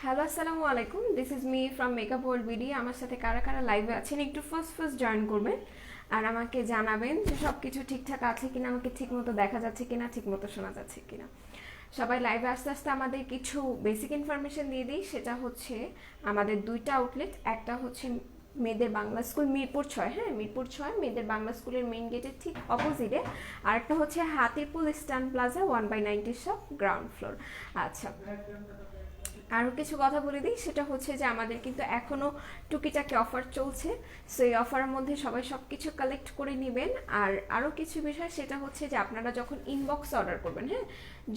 Hello, আসসালামু আলাইকুম। This is me from makeup world BD. আমার সাথে কারা কারা লাইভে আছেন একটু ফার্স্ট জয়েন করবেন আর আমাকে জানাবেন যে সব কিছু ঠিকঠাক আছে কিনা, আমাকে ঠিকমতো দেখা যাচ্ছে কিনা, ঠিকমতো শোনা যাচ্ছে কিনা। সবাই লাইভে আস্তে আস্তে আমাদের কিছু বেসিক ইনফরমেশন দিয়ে দিই। সেটা হচ্ছে আমাদের দুইটা আউটলেট, একটা হচ্ছে মেয়েদের বাংলা স্কুল মিরপুর 6, হ্যাঁ মিরপুর 6 মেয়েদের বাংলা স্কুলের মেইন গেটের ঠিক অপোজিটে, আর একটা হচ্ছে Hatirpool Eastern Plaza 1/90 shop ground floor. আচ্ছা, আরও কিছু কথা বলে দিই, সেটা হচ্ছে যে আমাদের কিন্তু এখনও টুকিটাকি অফার চলছে। সো এই অফারের মধ্যে সবাই সব কিছু কালেক্ট করে নেবেন। আর আরও কিছু বিষয়, সেটা হচ্ছে যে আপনারা যখন ইনবক্সে অর্ডার করবেন, হ্যাঁ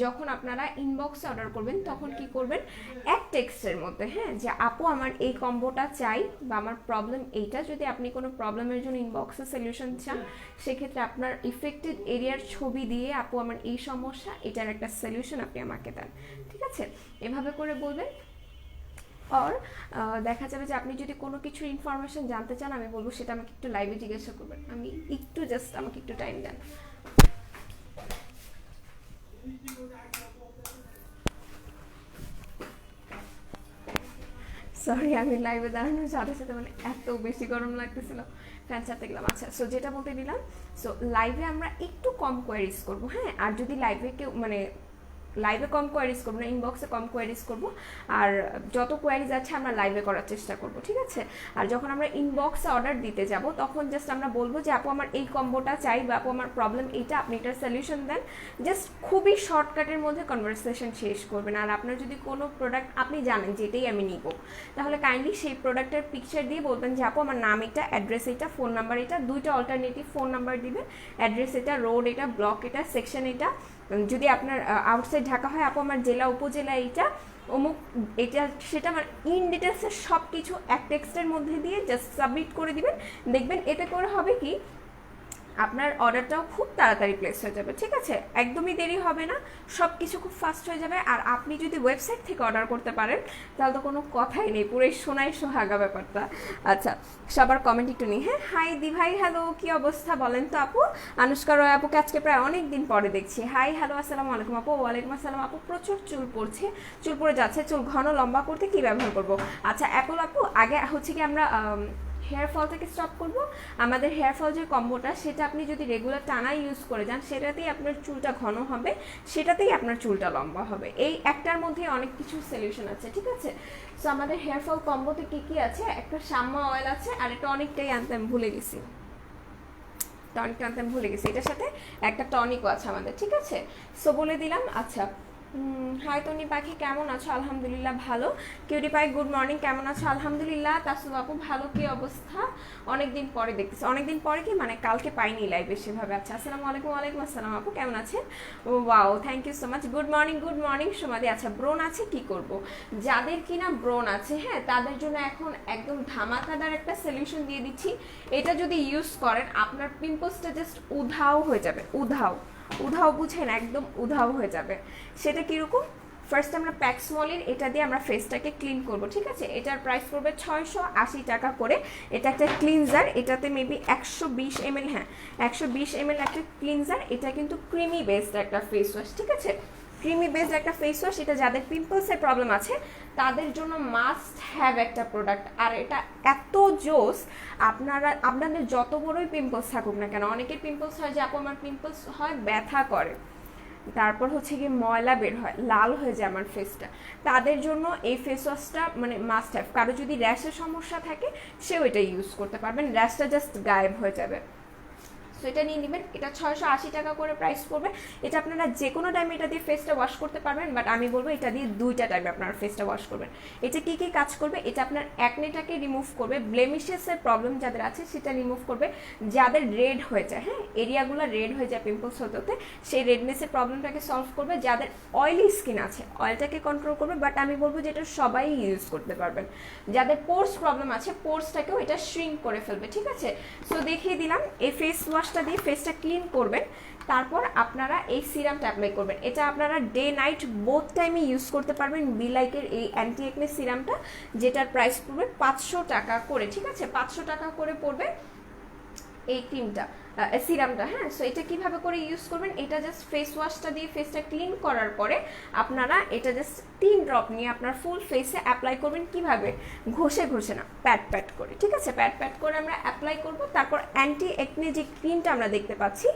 যখন আপনারা ইনবক্সে অর্ডার করবেন তখন কি করবেন, এক টেক্সটের মধ্যে, হ্যাঁ যে আপু আমার এই কম্বোটা চাই বা আমার প্রবলেম এইটা, যদি আপনি কোনো প্রবলেমের জন্য ইনবক্সে সলিউশন চান সেক্ষেত্রে আপনার ইফেক্টেড এরিয়ার ছবি দিয়ে আপু আমার এই সমস্যা, এটার একটা সলিউশন আপনি আমাকে দেন, ঠিক আছে, এভাবে করে বলবেন। আর দেখা যাবে যে আপনি যদি কোনো কিছু ইনফরমেশন জানতে চান, আমি বলবো সেটা আমাকে একটু লাইভে জিজ্ঞাসা করবেন। আমি একটু জাস্ট আমাকে একটু টাইম দেন। সরি, আমি লাইভে দাঁড়ানোর সাথে সাথে মানে এত বেশি গরম লাগতেছিল, ফ্যান চাপতে গেলাম। আচ্ছা, সো যেটা বলতে দিলাম, সো লাইভে আমরা একটু কম কোয়ারিজ করবো, হ্যাঁ আর যদি লাইভে কেউ মানে লাইভে কম কোয়ারিজ করবো না, ইনবক্সে কম কোয়ারিজ করবো। আর যত কোয়ারিজ আছে আমরা লাইভে করার চেষ্টা করবো, ঠিক আছে। আর যখন আমরা ইনবক্সে অর্ডার দিতে যাব তখন জাস্ট আমরা বলবো যে আপু আমার এই কম্বোটা চাই বা আপু আমার প্রবলেম এইটা, আপনি এটার সলিউশন দেন। জাস্ট খুবই শর্টকাটের মধ্যে কনভারসেশন শেষ করবেন। আর আপনার যদি কোনো প্রোডাক্ট আপনি জানেন যেটাই আমি নিব, তাহলে কাইন্ডলি সেই প্রোডাক্টের পিকচার দিয়ে বলবেন যে আপু আমার নাম এটা, অ্যাড্রেস এটা, ফোন নাম্বার এটা, দুইটা অল্টারনেটিভ ফোন নাম্বার দিবেন, অ্যাড্রেস এটা, রোড এটা, ব্লক এটা, সেকশন এটা। যদি আপনার আউটসাইড ঢাকা হয়, আপু আমার জেলা উপজেলা এইটা, অমুক এটা সেটা, মানে ইন ডিটেলসে সব কিছু এক টেক্সটের মধ্যে দিয়ে জাস্ট সাবমিট করে দিবেন। দেখবেন এতে করে হবে কি, আপনার অর্ডারটাও খুব তাড়াতাড়ি প্লেস হয়ে যাবে, ঠিক আছে, একদমই দেরি হবে না, সব কিছু খুব ফাস্ট হয়ে যাবে। আর আপনি যদি ওয়েবসাইট থেকে অর্ডার করতে পারেন তাহলে তো কোনো কথাই নেই, পুরো সোনায় সোহাগা ব্যাপারটা। আচ্ছা, সবার কমেন্ট একটু নিই। হ্যাঁ, হাই দি ভাই, হ্যালো, কি অবস্থা বলেন তো আপু? আনুষ্কা রয় আপুকে আজকে প্রায় অনেক দিন পরে দেখছি। হাই হ্যালো, আসসালামু আলাইকুম আপু। ওয়ালাইকুম আসসালাম আপু। প্রচুর চুল পড়ছে, চুল পড়ে যাচ্ছে, চুল ঘন লম্বা করতে কি ব্যবহার করব? আচ্ছা অ্যাপল আপু, আগে হচ্ছে কি আমরা হেয়ার ফল থেকে স্টপ করব। আমাদের হেয়ার ফল যে কম্বোটা, সেটা আপনি যদি রেগুলার টানা ইউজ করে যান সেটাতেই আপনার চুলটা ঘন হবে, সেটাতেই আপনার চুলটা লম্বা হবে। এই একটার মধ্যে অনেক কিছু সলিউশন আছে, ঠিক আছে। সো আমাদের হেয়ার ফল কম্বোতে কি কি আছে, একটা শাম্মা অয়েল আছে, আর এটা অনেকটাই আনতে আমি ভুলে গেছি, টনিকটা আনতে আমি ভুলে গেছি, এটার সাথে একটা টনিকও আছে আমাদের, ঠিক আছে। সো বলে দিলাম। আচ্ছা, হাই তনি পাখি, কেমন আছো? আলহামদুলিল্লাহ ভালো। কিউটি পাই, গুড মর্নিং, কেমন আছো? আলহামদুলিল্লাহ। তাসু আপু, ভালো, কি অবস্থা? অনেকদিন পরে দেখতেছি, অনেকদিন পরে কি মানে কালকে পাইনি লাইভে সেভাবে। আচ্ছা, আসসালামু আলাইকুম। ওয়ালাইকুম আসসালাম আপু, কেমন আছেন? Wow, thank you so much. Good morning সোমাদি। আচ্ছা, ব্রোন আছে, কি করব, যাদের কিনা ব্রোন আছে, হ্যাঁ তাদের জন্য এখন একদম ধামাকাদার একটা সলিউশন দিয়ে দিচ্ছি। এটা যদি ইউজ করেন আপনার পিম্পলসটা জাস্ট উধাও হয়ে যাবে, উধাও উধাও, বুঝেন, একদম উধাও হয়ে যাবে। সেটা কীরকম, ফার্স্ট আমরা প্যাক্সমলিন এটা দিয়ে আমরা ফেসটাকে ক্লিন করব, ঠিক আছে। এটার প্রাইস পড়বে 680 টাকা করে। এটা একটা ক্লিনজার, এটাতে মেবি 120 ml, হ্যাঁ 120 ml একটা ক্লিনজার। এটা কিন্তু ক্রিমি বেসড একটা ফেস ওয়াশ, ঠিক আছে, ক্রিমি বেসড একটা ফেস ওয়াশ। এটা যাদের পিম্পলসের প্রবলেম আছে তাদের জন্য মাস্ট হ্যাভ একটা প্রোডাক্ট। আর এটা এত জোস, আপনাদের যত বড়ই পিম্পলস থাকুক না কেন, অনেকের পিম্পলস হয় যে আপু আমার পিম্পলস হয় ব্যথা করে, তারপর হচ্ছে গিয়ে ময়লা বের হয়, লাল হয়ে যায় আমার ফেসটা, তাদের জন্য এই ফেস ওয়াশটা মানে মাস্ট হ্যাভ। কারো যদি র্যাশের সমস্যা থাকে সেও এটা ইউজ করতে পারবেন, র্যাশটা জাস্ট গায়েব হয়ে যাবে। সো এটা নিয়ে নেবেন, এটা 680 টাকা করে প্রাইস পড়বে। এটা আপনারা যে কোনো টাইমে এটা দিয়ে ফেসটা ওয়াশ করতে পারবেন, বাট আমি বলবো এটা দিয়ে দুইটা টাইমে আপনারা ফেসটা ওয়াশ করবেন। এটা কি কি কাজ করবে, এটা আপনার অ্যাকনেটাকে রিমুভ করবে, ব্লেমিশেসের প্রবলেম যাদের আছে সেটা রিমুভ করবে, যাদের রেড হয়ে যায়, হ্যাঁ এরিয়াগুলো রেড হয়ে যায় পিম্পলস হতে হতে, সেই রেডনেসের প্রবলেমটাকে সলভ করবে। যাদের অয়েলি স্কিন আছে অয়েলটাকে কন্ট্রোল করবে, বাট আমি বলবো যে এটা সবাই ইউজ করতে পারবেন। যাদের পোর্স প্রবলেম আছে পোর্সটাকেও এটা শ্রিঙ্ক করে ফেলবে, ঠিক আছে। সো দেখিয়ে দিলাম, এই ফেস ওয়াশ দিয়ে ফেসটা ক্লিন করবেন, তারপর আপনারা এই সিরামটা অ্যাপ্লাই করবেন। এটা আপনারা ডে নাইট বোথ টাইমে ইউজ করতে পারবেন। বিলাইকের এই অ্যান্টি একনে সিরামটা, যেটার প্রাইস পড়বে 500 টাকা করে, ঠিক আছে, 500 টাকা করে পড়বে এই ক্রিমটা। সিরামটা, হ্যাঁ। সো এটা কিভাবে করে ইউজ করবেন, এটা জাস্ট ফেস ওয়াশটা দিয়ে ফেসটা ক্লিন করার পরে আপনারা এটা জাস্ট 3 ড্রপ নিয়ে আপনার ফুল ফেসে অ্যাপ্লাই করবেন। কিভাবে, ঘষে ঘষে না, প্যাট প্যাট করে, ঠিক আছে। প্যাট প্যাট করে আমরা অ্যাপ্লাই করব। তারপর অ্যান্টি একনি যে ক্রিমটা আমরা দেখতে পাচ্ছি,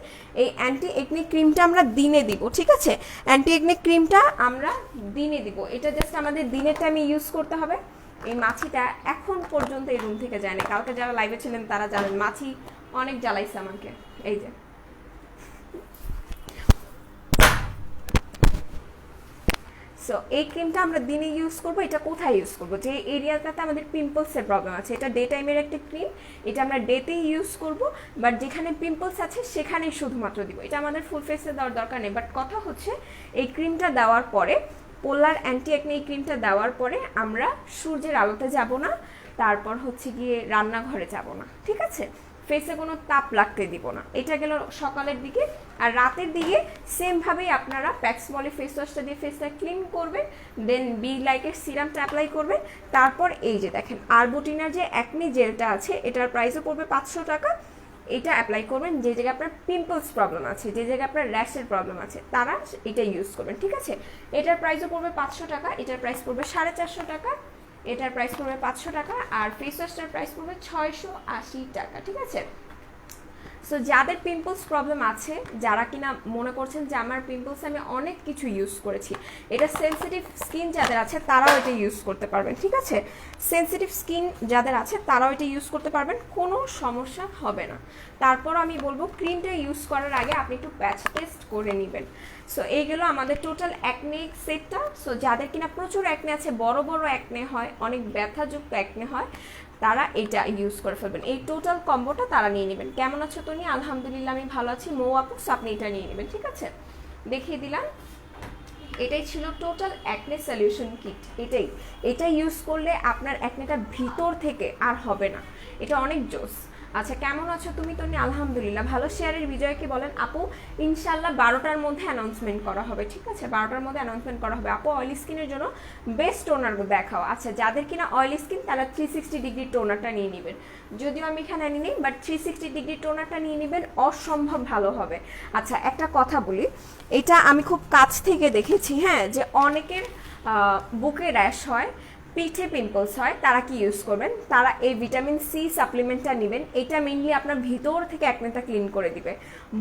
এই অ্যান্টি একনি ক্রিমটা আমরা দিনে দিব, ঠিক আছে। অ্যান্টি একনি ক্রিমটা আমরা দিনে দিব, এটা জাস্ট আমাদের দিনের টাইমে ইউজ করতে হবে। এই মাছিটা এখন পর্যন্ত এই রুম থেকে যায় না, কালকে যারা লাইভে ছিলেন তারা জানেন মাছি অনেক জ্বালাইছে আমাকে। এই যে সো এই ক্রিমটা আমরা দিনে ইউজ করব। এটা কোথায় ইউজ করব, যে এরিয়াটাতে আমাদের পিম্পলসের প্রবলেম আছে, এটা ডে টাইমের একটা ক্রিম, এটা আমরা ডেতেই ইউজ করব। বাট যেখানে পিম্পলস আছে সেখানেই শুধুমাত্র দিব, এটা আমাদের ফুল ফেসে দেওয়ার দরকার নেই। বাট কথা হচ্ছে এই ক্রিমটা দেওয়ার পরে, পোলার অ্যান্টি একনি এই ক্রিমটা দেওয়ার পরে আমরা সূর্যের আলোতে যাব না, তারপর হচ্ছে গিয়ে রান্নাঘরে যাব না, ঠিক আছে। ফেসে কোনো তাপ লাগতে দিব না। এটা গেল সকালের দিকে। আর রাতের দিকে সেমভাবেই আপনারা প্যাক্সমলে ফেস ওয়াশটা দিয়ে ফেসটা ক্লিন করবেন, দেন বি লাইকের সিরামটা অ্যাপ্লাই করবেন। তারপর এই যে দেখেন আরবুটিনার যে অ্যাকনি জেলটা আছে, এটার প্রাইসও পড়বে 500 টাকা। এটা অ্যাপ্লাই করবেন যে জায়গায় আপনার পিম্পলস প্রবলেম আছে, যে জায়গায় আপনার র্যাশের প্রবলেম আছে, তারা এটা ইউজ করবেন, ঠিক আছে। এটার প্রাইসও পড়বে 500 টাকা, এটার প্রাইস পড়বে 450 টাকা, এটার প্রাইস পড়বে 500 টাকা, আর ফেস ওয়াশটার প্রাইস পড়বে 680 টাকা, ঠিক আছে। সো যাদের পিম্পলস প্রবলেম আছে, যারা কিনা মনে করছেন যে আমার পিম্পলস আমি অনেক কিছু ইউজ করেছি, এটা সেনসিটিভ স্কিন যাদের আছে তারাও এটা ইউজ করতে পারবেন, ঠিক আছে। সেনসিটিভ স্কিন যাদের আছে তারাও এটা ইউজ করতে পারবেন, কোনো সমস্যা হবে না। তারপর আমি বলবো ক্রিমটা ইউজ করার আগে আপনি একটু প্যাচ টেস্ট করে নেবেন। সো এইগুলো আমাদের টোটাল অ্যাকনে সেটটা। সো যাদের কিনা প্রচুর অ্যাকনে আছে, বড় বড় অ্যাকনে হয়, অনেক ব্যথাযুক্ত অ্যাকনে হয়, তারা এটা ইউজ করে ফেলবেন। এই টোটাল কম্বোটা তারা নিয়ে নেবেন। কেমন আছো তুমি? আলহামদুলিল্লাহ আমি ভালো আছি। মৌ আপু, আপনি এটা নিয়ে নেবেন, ঠিক আছে। দেখিয়ে দিলাম, এটাই ছিল টোটাল অ্যাকনে সলিউশন কিট। এটা ইউজ করলে আপনার অ্যাকনেটা ভিতর থেকে আর হবে না, এটা অনেক জোস। আচ্ছা, কেমন আছো তুমি? তো আলহামদুলিল্লাহ ভালো। শেয়ারের বিজয়কে বলেন আপু ইনশাল্লাহ 12টার মধ্যে অ্যানাউন্সমেন্ট করা হবে, ঠিক আছে। 12টার মধ্যে অ্যানাউন্সমেন্ট করা হবে। আপু অয়েলি স্কিনের জন্য বেস্ট টোনার দেখাও। আচ্ছা, যাদের কিনা অয়েলি স্কিন তারা 360 ডিগ্রি টোনারটা নিয়ে নেবেন। যদিও আমি এখানে আনি নেই, বাট 360 ডিগ্রি টোনারটা নিয়ে নেবেন, অসম্ভব ভালো হবে। আচ্ছা, একটা কথা বলি, এটা আমি খুব কাছ থেকে দেখেছি, হ্যাঁ, যে অনেকের বুকে র্যাশ হয়, পিঠে পিম্পলস হয়, তারা কি ইউজ করবেন, তারা এই ভিটামিন সি সাপ্লিমেন্টটা নেবেন। এটা মেইনলি আপনার ভিতর থেকে অ্যাকনেটা ক্লিন করে দিবে,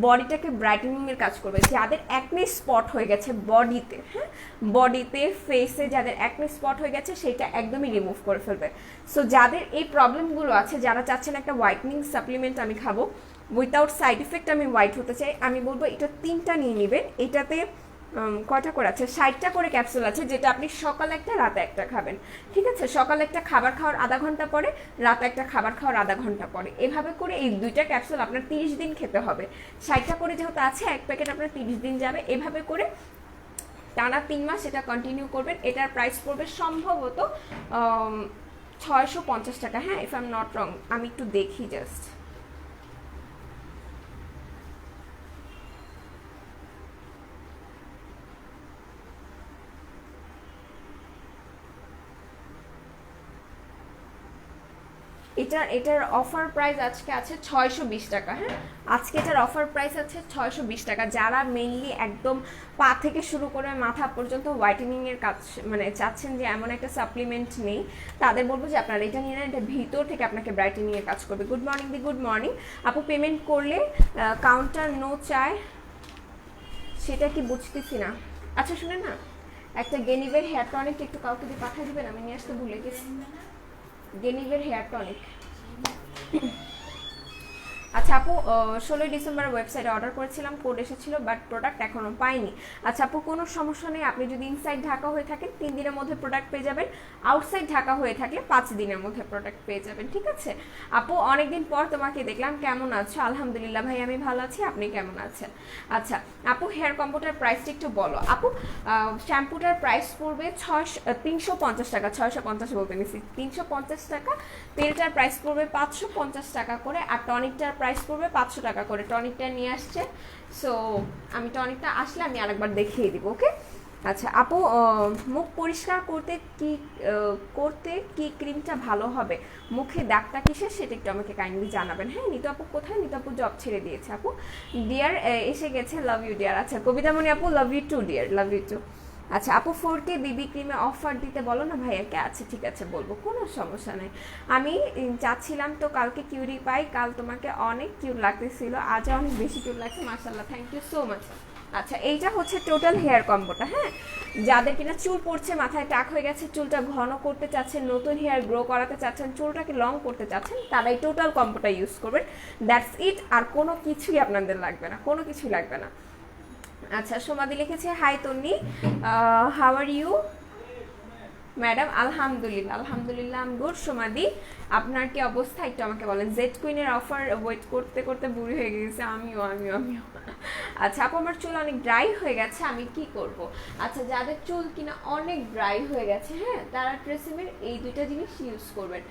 বডিটাকে ব্রাইটেনিংয়ের কাজ করবে। যাদের অ্যাকনে স্পট হয়ে গেছে বডিতে, হ্যাঁ, বডিতে ফেসে যাদের অ্যাকনে স্পট হয়ে গেছে সেটা একদমই রিমুভ করে ফেলবে। সো যাদের এই প্রবলেমগুলো আছে, যারা চাচ্ছেন একটা হোয়াইটনিং সাপ্লিমেন্ট আমি খাবো, উইথাউট সাইড ইফেক্ট আমি হোয়াইট হতে চাই, আমি বলবো এটা 3টা নিয়ে নেবেন। এটাতে কয়টা করে আছে, 60টা করে ক্যাপসুল আছে, যেটা আপনি সকালে একটা রাতে একটা খাবেন, ঠিক আছে। সকালে একটা খাবার খাওয়ার আধা ঘন্টা পরে, রাতে একটা খাবার খাওয়ার আধা ঘন্টা পরে, এভাবে করে এই 2টা ক্যাপসুল আপনার 30 দিন খেতে হবে। 60টা করে যেহেতু আছে, এক প্যাকেট আপনার 30 দিন যাবে। এভাবে করে টানা 3 মাস এটা কন্টিনিউ করবেন। এটার প্রাইস পড়বে সম্ভবত 650 টাকা, হ্যাঁ, if I am not wrong. আমি একটু দেখি জাস্ট। এটার অফার প্রাইস আজকে আছে 620 টাকা, হ্যাঁ, আজকে এটার অফার প্রাইস আছে 620 টাকা। যারা মেইনলি একদম পা থেকে শুরু করে মাথা পর্যন্ত হোয়াইটেনিংয়ের কাজ মানে চাচ্ছেন যে এমন একটা সাপ্লিমেন্ট নেই, তাদের বলবো যে আপনারা এটা নিয়ে নেন, এটা ভিতর থেকে আপনাকে ব্রাইটেনিংয়ের কাজ করবে। গুড মর্নিং দি, গুড মর্নিং আপু। পেমেন্ট করলে কাউন্টার নো চায়, সেটা কি বুঝতেছি না। আচ্ছা শুনে না, একটা গেনিভের হেয়ার টনিক একটু কাউকে দিয়ে পাঠিয়ে দিবেন, আমি নিয়ে আসতে ভুলে গেছি। গেনিভের হেয়ার টনিক। আচ্ছা আপু, 16 ডিসেম্বর ওয়েবসাইটে অর্ডার করেছিলাম, কোড এসেছিল, বাট প্রোডাক্ট এখনও পাইনি। আচ্ছা আপু, কোনো সমস্যা নেই, আপনি যদি ইনসাইড ঢাকা হয়ে থাকেন 3 দিনের মধ্যে প্রোডাক্ট পেয়ে যাবেন, আউটসাইড ঢাকা হয়ে থাকলে 5 দিনের মধ্যে প্রোডাক্ট পেয়ে যাবেন, ঠিক আছে। আপু অনেকদিন পর তোমাকে দেখলাম, কেমন আছো? আলহামদুলিল্লাহ ভাই আমি ভালো আছি, আপনি কেমন আছেন? আচ্ছা আপু, হেয়ার কম্বোটার প্রাইসটা একটু বলো। আপু শ্যাম্পুটার প্রাইস পড়বে 350 টাকা, 650 বলতে নিছি, 350 টাকা। তেলটার প্রাইস পড়বে 550 টাকা করে, আর টনিকটার প্রাইস পড়বে 500 টাকা করে। টনিকটা নিয়ে আসছে, সো আমি টনিকটা আসলে আমি আরেকবার দেখিয়ে দিব, ওকে। আচ্ছা আপু, মুখ পরিষ্কার করতে কি ক্রিমটা ভালো হবে, মুখে দাগটা কিসের সেটা একটু আমাকে কাইন্ডলি জানাবেন। হ্যাঁ, নিতু আপু কোথায়? নিতু আপু জব ছেড়ে দিয়েছে আপু। ডিয়ার এসে গেছে, লাভ ইউ ডিয়ার। আচ্ছা কবিতামণি আপু, love you too dear, love you too. আচ্ছা আপু, 4K বিবি ক্রিমে অফার দিতে বলো না ভাইয়াকে। আচ্ছা ঠিক আছে, বলবো, কোনো সমস্যা নেই। আমি চাচ্ছিলাম তো কালকে কিউরি পাই, কাল তোমাকে অনেক কিউট লাগতেছিল, আজও অনেক বেশি কিউট লাগছে, মাশাআল্লাহ, থ্যাংক ইউ সো মাচ। আচ্ছা এইটা হচ্ছে টোটাল হেয়ার কম্বোটা। হ্যাঁ, যাদের কিনা চুল পড়ছে, মাথায় টাক হয়ে গেছে, চুলটা ঘন করতে চাচ্ছেন, নতুন হেয়ার গ্রো করাতে চাচ্ছেন, চুলটাকে লং করতে চাচ্ছেন, তারা এই টোটাল কম্বোটা ইউজ করবেন। দ্যাটস ইট, আর কোনো কিছুই আপনাদের লাগবে না, কোনো কিছুই লাগবে না। আচ্ছা সোমাদি লিখেছে, hi Tonni, how are you madam? আলহামদুলিল্লাহ, আলহামদুলিল্লাহ আম গুড। সোমাদি, আপনার কি অবস্থা একটু আমাকে বলেন। জেড কুইনের অফার ওয়েট করতে করতে বুড়ি হয়ে গেছে, আমিও। আচ্ছা আপু, আমার চুল অনেক ড্রাই হয়ে গেছে, আমি কি করব? আচ্ছা যাদের চুল কিনা অনেক ড্রাই হয়ে গেছে, হ্যাঁ, তারা ট্রেসেমের এই দুইটা জিনিস ইউজ করবেন।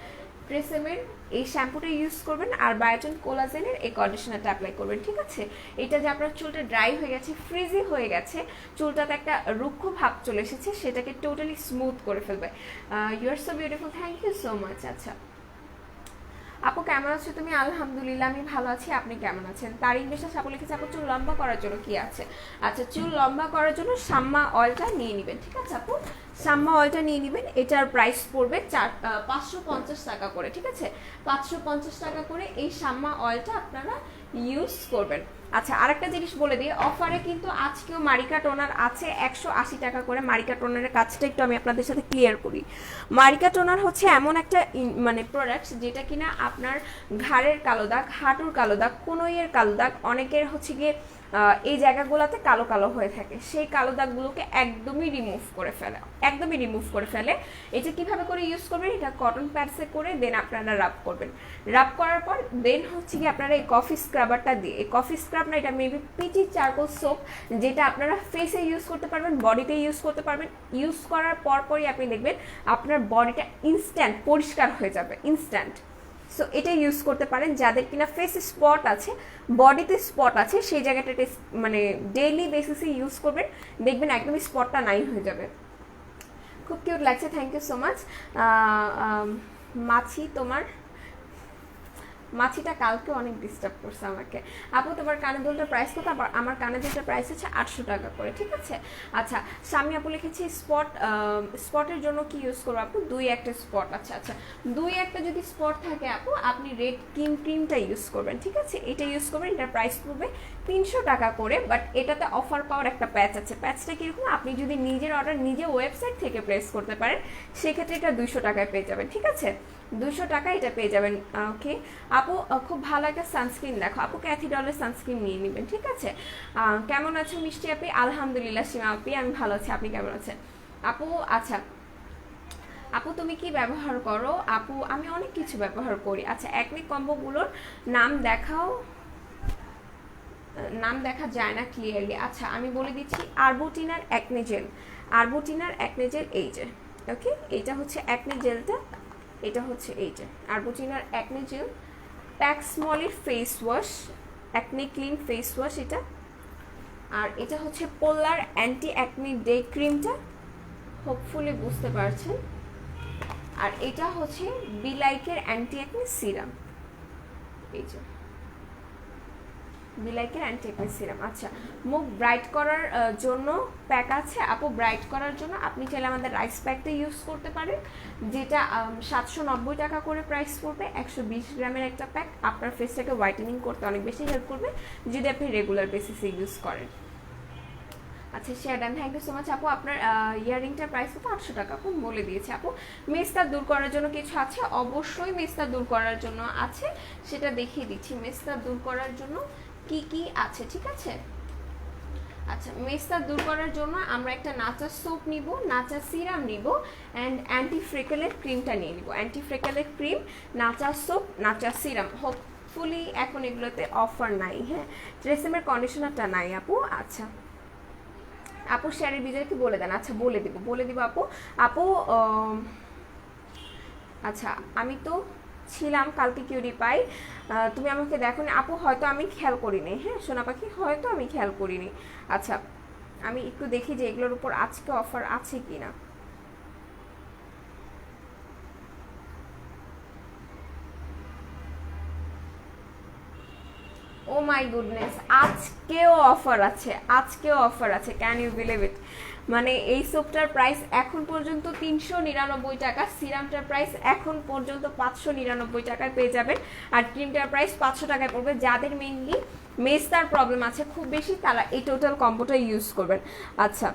ট্রেসেমের এই শ্যাম্পুটা ইউজ করবেন, আর বায়োটিন কোলাজেনের এই কন্ডিশনারটা অ্যাপ্লাই করবেন, ঠিক আছে? এটা যে আপনার চুলটা ড্রাই হয়ে গেছে, ফ্রিজি হয়ে গেছে, চুলটাতে একটা রুক্ষ ভাব চলে এসেছে, সেটাকে টোটালি স্মুথ করে ফেলবে। You are so beautiful, thank you so much. আচ্ছা আপু কেমন আছো তুমি? আলহামদুলিল্লাহ আমি ভালো আছি, আপনি কেমন আছেন? তারিন বিশ্বাস আপু লিখেছে, আপু চুল লম্বা করার জন্য কি আছে? আচ্ছা চুল লম্বা করার জন্য শাম্মা অয়েলটা নিয়ে নেবেন, ঠিক আছে আপু? শাম্মা অয়েলটা নিয়ে নেবেন, এটার প্রাইস পড়বে 550 টাকা করে, ঠিক আছে? 550 টাকা করে এই শাম্মা অয়েলটা আপনারা ইউজ করবেন। আচ্ছা আরেকটা জিনিস বলে দিই, অফারে কিন্তু আজকেও মারিকা টোনার আছে 180 টাকা করে। মারিকা টোনারের কাজটা একটু আমি আপনাদের সাথে ক্লিয়ার করি। মারিকা টোনার হচ্ছে এমন একটা মানে প্রোডাক্ট যেটা কিনা আপনার ঘাড়ের কালো দাগ, হাঁটুর কালো দাগ, কোনোইয়ের কালো দাগ, অনেকের হচ্ছে গিয়ে এই জায়গাগুলোতে কালো কালো হয়ে থাকে, সেই কালো দাগগুলোকে একদমই রিমুভ করে ফেলে। এটা কিভাবে করে ইউজ করবেন, এটা কটন প্যাডসে করে দেন আপনারা রাব করবেন। রাব করার পর দেন হচ্ছে কি আপনারা এই কফি স্ক্রাবারটা দিয়ে, এই কফি স্ক্রাব না, এটা মেবি পিটি চারকোল সোপ, যেটা আপনারা ফেসে ইউজ করতে পারবেন, বডিতে ইউজ করতে পারবেন। ইউজ করার পরই আপনি দেখবেন আপনার বডিটা ইনস্ট্যান্ট পরিষ্কার হয়ে যাবে, ইনস্ট্যান্ট। সো এটা ইউজ করতে পারেন যাদের কিনা ফেসে স্পট আছে, বডিতে স্পট আছে, সেই জায়গাটাতে মানে ডেইলি বেসিসে ইউজ করবেন, দেখবেন একদমই স্পটটা নাই হয়ে যাবে। খুব কিউট লাগছে, থ্যাংক ইউ সো মাচ। মাছি তোমার মাছিটা কালকে অনেক ডিস্টার্ব করছে আমাকে। আপু তোমার কানে দুলটার প্রাইস কত? আমার কানে দুলটার প্রাইস হচ্ছে 800 টাকা করে, ঠিক আছে? আচ্ছা স্বামী আপু লিখেছি, স্পটের জন্য কি ইউজ করবো আপু? 2-1টা স্পট। আচ্ছা 2-1টা যদি স্পট থাকে আপু, আপনি রেড ক্রিমটা ইউজ করবেন, ঠিক আছে? এটা ইউজ করবেন, এটার প্রাইস পড়বে 300 টাকা করে। বাট এটাতে অফার পাওয়ার একটা প্যাচ আছে। প্যাচটা কীরকম, আপনি যদি নিজের অর্ডার নিজে ওয়েবসাইট থেকে প্লেস করতে পারেন, সেক্ষেত্রে এটা 200 টাকায় পেয়ে যাবেন, ঠিক আছে? 200 টাকা এটা পেয়ে যাবেন। ওকে আপু, খুব ভালো একটা সানস্ক্রিন দেখো আপু, ক্যাথিডলের সানস্ক্রিন নিয়ে নেবেন, ঠিক আছে? কেমন আছো মিষ্টি আপি? আলহামদুলিল্লাহ সীমা আপি, আমি ভালো আছি, আপনি কেমন আছেন আপু? আচ্ছা আপু তুমি কি ব্যবহার করো? আপু আমি অনেক কিছু ব্যবহার করি। আচ্ছা অ্যাকনে কম্বোগুলোর নাম দেখা যায় না ক্লিয়ারলি। আচ্ছা আমি বলে দিচ্ছি, আরবুটিনার অ্যাকনে জেল, এই যে, ওকে, এটা হচ্ছে অ্যাকনে জেলটা, এটা হচ্ছে এই যে আরবুটিনার অ্যাকনে জেল। প্যাক্সমলির face wash, acne clean face wash এটা। আর এটা হচ্ছে পোলার অ্যান্টি অ্যাকনে ডে ক্রিমটা, হোপফুলি বুঝতে পারছেন। আর এটা হচ্ছে বিলাইকের অ্যান্টি অ্যাকনে সিরাম, এই যে বিলাইকের অ্যান্টি অ্যাকনে সিরাম। আচ্ছা মুখ ব্রাইট করার জন্য প্যাক আছে আপু। ব্রাইট করার জন্য আপনি চাইলে আমাদের রাইস প্যাকটা ইউজ করতে পারেন, যেটা 790 টাকা করে প্রাইস পড়বে। 120 গ্রামের একটা প্যাক আপনার ফেসটাকে হোয়াইটেনিং করতে অনেক বেশি হেল্প করবে যদি আপনি রেগুলার বেসিসে ইউজ করেন। আচ্ছা share done, thank you so much আপু। আপনার ইয়াররিংটার প্রাইস কত? 800 টাকা আপু, বলে দিয়েছে আপু। মেস্তা দূর করার জন্য কিছু আছে? অবশ্যই মেস্তা দূর করার জন্য আছে, সেটা দেখিয়ে দিচ্ছি। মেস্তা দূর করার জন্য কি কি আছে, ঠিক আছে? আচ্ছা মেস্তা দূর করার জন্য আমরা একটা নাচা সোপ নিব, নাচা সিরাম নিব, অ্যান্ড অ্যান্টি ফ্রেকেলের ক্রিমটা নিয়ে নিব। অ্যান্টি ফ্রেকেলের ক্রিম, নাচা সোপ, নাচা সিরাম। হোপফুলি এখন এগুলোতে অফার নাই, হ্যাঁ, ট্রেসেমের কন্ডিশনারটা নাই আপু। আচ্ছা আপু শেয়ারের বিজয়কে বলে দেন। আচ্ছা বলে দিব আপু। আচ্ছা আমি তো ছিলাম কালকে কিউরি পাই, তুমি আমাকে দেখো নি আপু, হয়তো আমি খেয়াল করিনি। হ্যাঁ সোনা পাখি, হয়তো আমি খেয়াল করিনি। আচ্ছা আমি একটু দেখি যে এগুলোর উপর আজকে অফার আছে কিনা। ও মাই গুডনেস, আজকেও অফার আছে, আজকেও অফার আছে, ক্যান ইউ বিলিভ ইট। মানে এই সোপটার প্রাইস এখন পর্যন্ত 399 টাকা, সিরামটার প্রাইস এখন পর্যন্ত 599 টাকায় পেয়ে যাবেন, আর ক্রিমটার প্রাইস 500 টাকায় পড়বে। যাদের মেইনলি মেস্তার প্রবলেম আছে খুব বেশি, তারা এই টোটাল কম্বোটা ইউজ করবেন। আচ্ছা,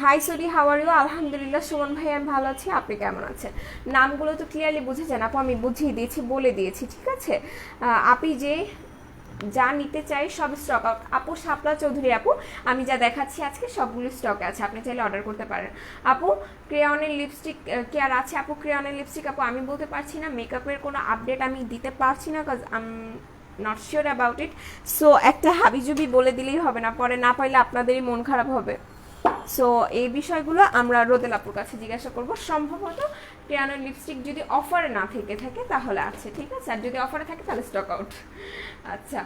হাই সোডি, হাউ আর ইউ? আলহামদুলিল্লাহ সুমন ভাই, আমি ভালো আছি, আপনি কেমন আছেন? নামগুলো তো ক্লিয়ারলি বুঝেছেন আপু, আমি বুঝিয়ে দিয়েছি, বলে দিয়েছি, ঠিক আছে? আপনি যে যা নিতে চাই সব স্টক আউট। আপু শাপলা চৌধুরী আপু, আমি যা দেখাচ্ছি আজকে সবগুলো স্টকে আছে, আপনি চাইলে অর্ডার করতে পারেন। আপু ক্রেয়নের লিপস্টিক কি আর আছে? আপু ক্রেয়নের লিপস্টিক আপু আমি বলতে পারছি না, মেকআপের কোনো আপডেট আমি দিতে পারছি না, cause not sure about it. So একটা হাবিজুবি বলে দিলেই হবে না, পরে না পাইলে আপনাদেরই মন খারাপ হবে। সো এই বিষয়গুলো আমরা রোদেল আপুর কাছে জিজ্ঞাসা করব। সম্ভবত ক্রেয়নের লিপস্টিক যদি অফারে না থেকে থাকে তাহলে আছে, ঠিক আছে, আর যদি অফারে থাকে তাহলে স্টক আউট। আচ্ছা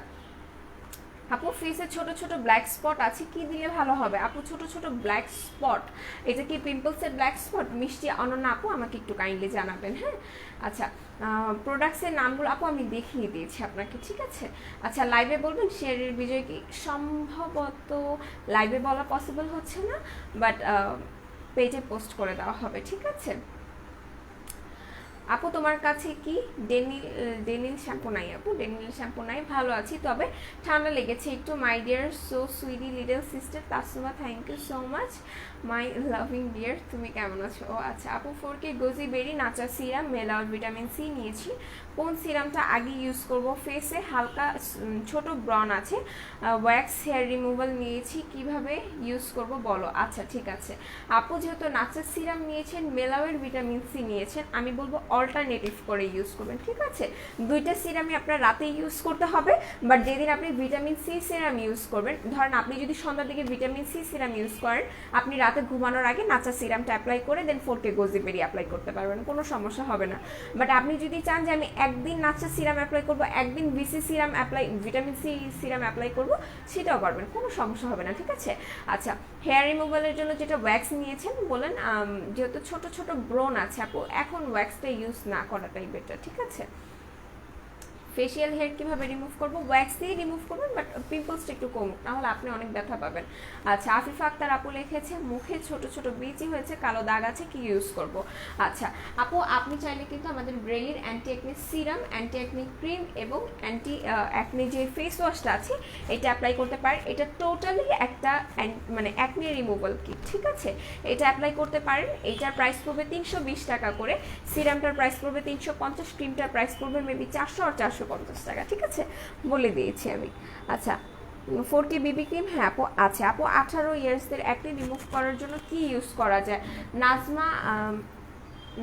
আপু ফেসে ছোট ছোট ব্ল্যাক স্পট আছে, কি দিলে ভালো হবে? আপু ছোট ছোট ব্ল্যাক স্পট, এটা কি পিম্পলসের ব্ল্যাক স্পট? মিষ্টি অনন্যা আপু আমাকে একটু কাইন্ডলি জানাবেন, হ্যাঁ। আচ্ছা প্রোডাক্টসের নামগুলো আপু আমি দেখিয়ে দিয়েছি আপনাকে, ঠিক আছে। আচ্ছা লাইভে বলবেন শেয়ারের বিজয় কি? সম্ভবত লাইভে বলা পসিবল হচ্ছে না, বাট পেজে পোস্ট করে দেওয়া হবে, ঠিক আছে। আপু তোমার কাছে কি ডেনিল শ্যাম্পু নাই? আপু ডেনিল শ্যাম্পু নাই, ভালো আছি, তবে ঠান্ডা লেগেছে একটু। My dear so sweetie little sister Tasuma, thank you so much my loving dear, তুমি কেমন আছো? ও আচ্ছা আপু 4K গোজি বেরি নাচা সিরাম মেলাউট ভিটামিন সি নিয়েছি, কোন সিরামটা আগে ইউজ করব? ফেসে হালকা ছোট ব্রন আছে, ওয়্যাক্স হেয়ার রিমুভাল নিয়েছি, কিভাবে ইউজ করব বলো। আচ্ছা ঠিক আছে আপু, যেহেতু নাচার সিরাম নিয়েছেন, মেলাউয়ের ভিটামিন সি নিয়েছেন, আমি বলবো অল্টারনেটিভ করে ইউজ করবেন, ঠিক আছে। দুইটা সিরামই আপনার রাতে ইউজ করতে হবে, বাট যেদিন আপনি ভিটামিন সি সিরাম ইউজ করবেন, ধরেন আপনি যদি সন্ধ্যার দিকে ভিটামিন সি সিরাম ইউজ করেন, আপনি রাতে ঘুমানোর আগে নাচা সিরামটা অ্যাপ্লাই করে দেন 4K গোজি বেরি অ্যাপ্লাই করতে পারবেন, কোনো সমস্যা হবে না। বাট আপনি যদি চান যে আমি একদিন নাচা সিরাম অ্যাপ্লাই করবো, একদিন বিসি serum apply, vitamin C serum apply করবো, সেটাও পারবেন, কোনো সমস্যা হবে না, ঠিক আছে। আচ্ছা হেয়ার রিমুভালের জন্য যেটা ওয়্যাক্স নিয়েছেন বলেন, যেহেতু ছোট ছোট ব্রন আছে আপু, এখন ওয়্যাক্সটা ইউজ না করাটাই বেটার, ঠিক আছে। ফেশিয়াল হেয়ার কীভাবে রিমুভ করবো? ওয়্যাক্স দিয়ে রিমুভ করবেন, বাট পিম্পলসটা একটু কমুক, নাহলে আপনি অনেক ব্যথা পাবেন। আচ্ছা আফিফা আক্তার আপু লিখেছে মুখে ছোট ছোট বিচি হয়েছে, কালো দাগ আছে, কি ইউজ করব? আচ্ছা আপু আপনি চাইলে কিন্তু আমাদের ব্রেলির anti acne serum, anti acne cream এবং অ্যান্টি অ্যাকনি যে ফেস ওয়াশটা আছে এটা অ্যাপ্লাই করতে পারেন। এটা টোটালি একটা মানে অ্যাকনি রিমুভাল কিট, ঠিক আছে। এটা অ্যাপ্লাই করতে পারেন, এইটার প্রাইস পড়বে 320 টাকা করে, সিরামটার প্রাইস পড়বে 350, ক্রিমটার প্রাইস পড়বে মেবি 400 আর 450 টাকা, ঠিক আছে, বলে দিয়েছি আমি। আচ্ছা 4K বিবি ক্রিম, হ্যাঁ আপু আছে। আপু 18 ইয়ার্সদের অ্যাকনি রিমুভ করার জন্য কি ইউজ করা যায়?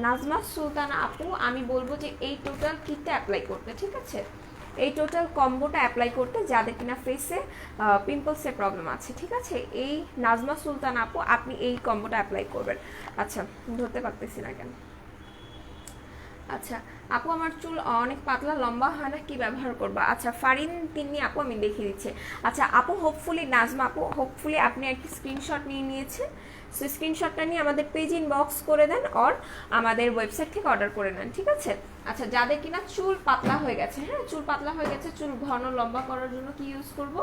নাজমা সুলতানা আপু, আমি বলবো যে এই টোটাল কিটটা অ্যাপ্লাই করতে, ঠিক আছে, এই টোটাল কম্বোটা অ্যাপ্লাই করতে, যাদের কিনা ফেসে পিম্পলসের প্রবলেম আছে, ঠিক আছে। এই নাজমা সুলতান আপু আপনি এই কম্বোটা অ্যাপ্লাই করবেন। আচ্ছা ধরতে পারতেছি না কেন। আচ্ছা আপু আমার চুল অনেক পাতলা, লম্বা হয় না, কি ব্যবহার করবো? আচ্ছা ফারিন তিন্নি আপু আমি দেখিয়ে দিচ্ছি। আচ্ছা আপু হোপফুলি নাজমা আপু, হোপফুলি আপনি একটি স্ক্রিনশট নিয়ে নিয়েছেন, সো স্ক্রিনশটটা নিয়ে আমাদের পেজ ইনবক্স করে দেন, অর আমাদের ওয়েবসাইট থেকে অর্ডার করে নেন, ঠিক আছে। আচ্ছা যাদের কিনা চুল পাতলা হয়ে গেছে, হ্যাঁ চুল পাতলা হয়ে গেছে, চুল ঘন লম্বা করার জন্য কি ইউজ করব?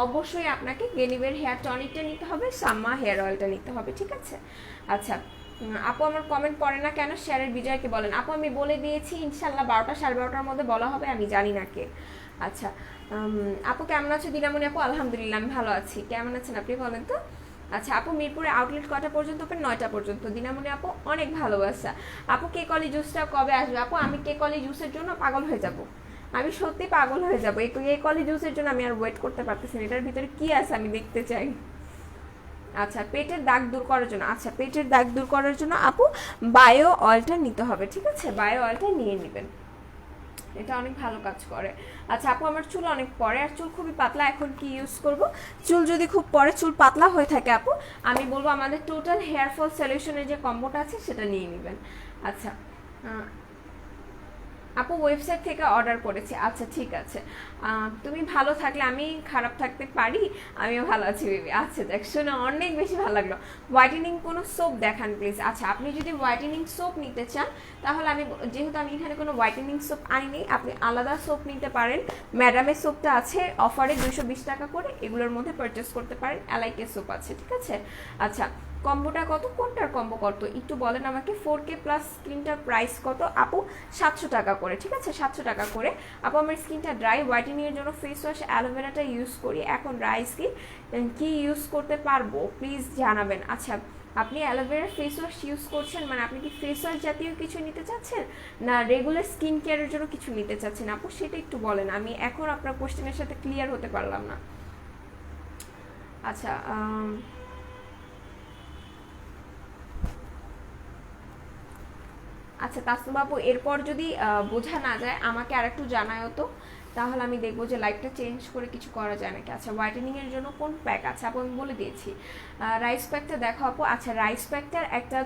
অবশ্যই আপনাকে গেনিভের হেয়ার টনিকটা নিতে হবে, সাম্মা হেয়ার অয়েলটা নিতে হবে, ঠিক আছে। আচ্ছা আপু আমার কমেন্ট পড়ে না কেন, শেয়ারের বিজয়কে বলেন। আপু আমি বলে দিয়েছি, ইনশাল্লাহ 12টা 12:30টার মধ্যে বলা হবে, আমি জানি না কে। আচ্ছা আপু কেমন আছো? দিনামণি আপু আলহামদুলিল্লাহ আমি ভালো আছি, কেমন আছেন আপনি বলেন তো? আচ্ছা আপু মিরপুরে আউটলেট কটা পর্যন্ত ওপেন? 9টা পর্যন্ত। দিনামণি আপু অনেক ভালোবাসা। আপু কেক অলি জুসটা কবে আসবে? আপু আমি কেক অলি জুসের জন্য পাগল হয়ে যাব, আমি সত্যি পাগল হয়ে যাবো, এই কেক অলি জুসের জন্য আমি আর ওয়েট করতে পারতেছি না, এটার ভিতরে কি আছে আমি দেখতে চাই। আচ্ছা পেটের দাগ দূর করার জন্য, আচ্ছা পেটের দাগ দূর করার জন্য আপু বায়ো অয়েলটা নিতে হবে, ঠিক আছে, বায়ো অয়েলটা নিয়ে নেবেন, এটা অনেক ভালো কাজ করে। আচ্ছা আপু আমার চুল অনেক পড়ে আর চুল খুবই পাতলা, এখন কি ইউজ করব? চুল যদি খুব পড়ে, চুল পাতলা হয়ে থাকে আপু, আমি বলবো আমাদের টোটাল হেয়ার ফল সলিউশনের যে কম্বোটা আছে সেটা নিয়ে নেবেন। আচ্ছা আপু ওয়েবসাইট থেকে অর্ডার করেছি। আচ্ছা ঠিক আছে, তুমি ভালো থাকলে আমি খারাপ থাকতে পারি? আমিও ভালো আছি বেবি। আচ্ছা দেখ, শুনে অনেক বেশি ভালো লাগলো। হোয়াইটেনিং কোনো সোপ দেখান প্লিজ। আচ্ছা আপনি যদি হোয়াইটেনিং সোপ নিতে চান তাহলে আমি, যেহেতু আমি এখানে কোনো হোয়াইটেনিং সোপ আনিনি, আপনি আলাদা সোপ নিতে পারেন। ম্যাডামের সোপটা আছে অফারে 220 টাকা করে, এগুলোর মধ্যে পারচেস করতে পারেন। এলাইকের সোপ আছে, ঠিক আছে। আচ্ছা কম্বোটা কত, কোনটার কম্বো কত একটু বলেন আমাকে। 4K প্লাস স্কিনটার প্রাইস কত আপু? 700 টাকা করে, ঠিক আছে 700 টাকা করে। আপু আমার স্কিনটা ড্রাই, হোয়াইটেনিং এর জন্য ফেস ওয়াশ অ্যালোভেরাটা ইউজ করি, এখন ড্রাই স্কিন কি ইউজ করতে পারবো প্লিজ জানাবেন। আচ্ছা আপনি অ্যালোভেরার ফেস ওয়াশ ইউজ করছেন, মানে আপনি কি ফেস ওয়াশ জাতীয় কিছু নিতে চাচ্ছেন না রেগুলার স্কিন কেয়ারের জন্য কিছু নিতে চাচ্ছেন আপু, সেটা একটু বলেন। আমি এখন আপনার কোশ্চেনের সাথে ক্লিয়ার হতে পারলাম না। আচ্ছা আচ্ছা তাসনুম বাবু, এরপর যদি বোঝা না যায় আমাকে আরেকটু জানায়ও তো, তাহলে আমি দেখবো যে লাইফটা চেঞ্জ করে কিছু করা যায় নাকি। আচ্ছা হোয়াইটেনিং এর জন্য কোন প্যাক আছে আপু? আমি বলে দিয়েছি রাইস প্যাকটা দেখো আপু। আচ্ছা রাইস প্যাকটার একটা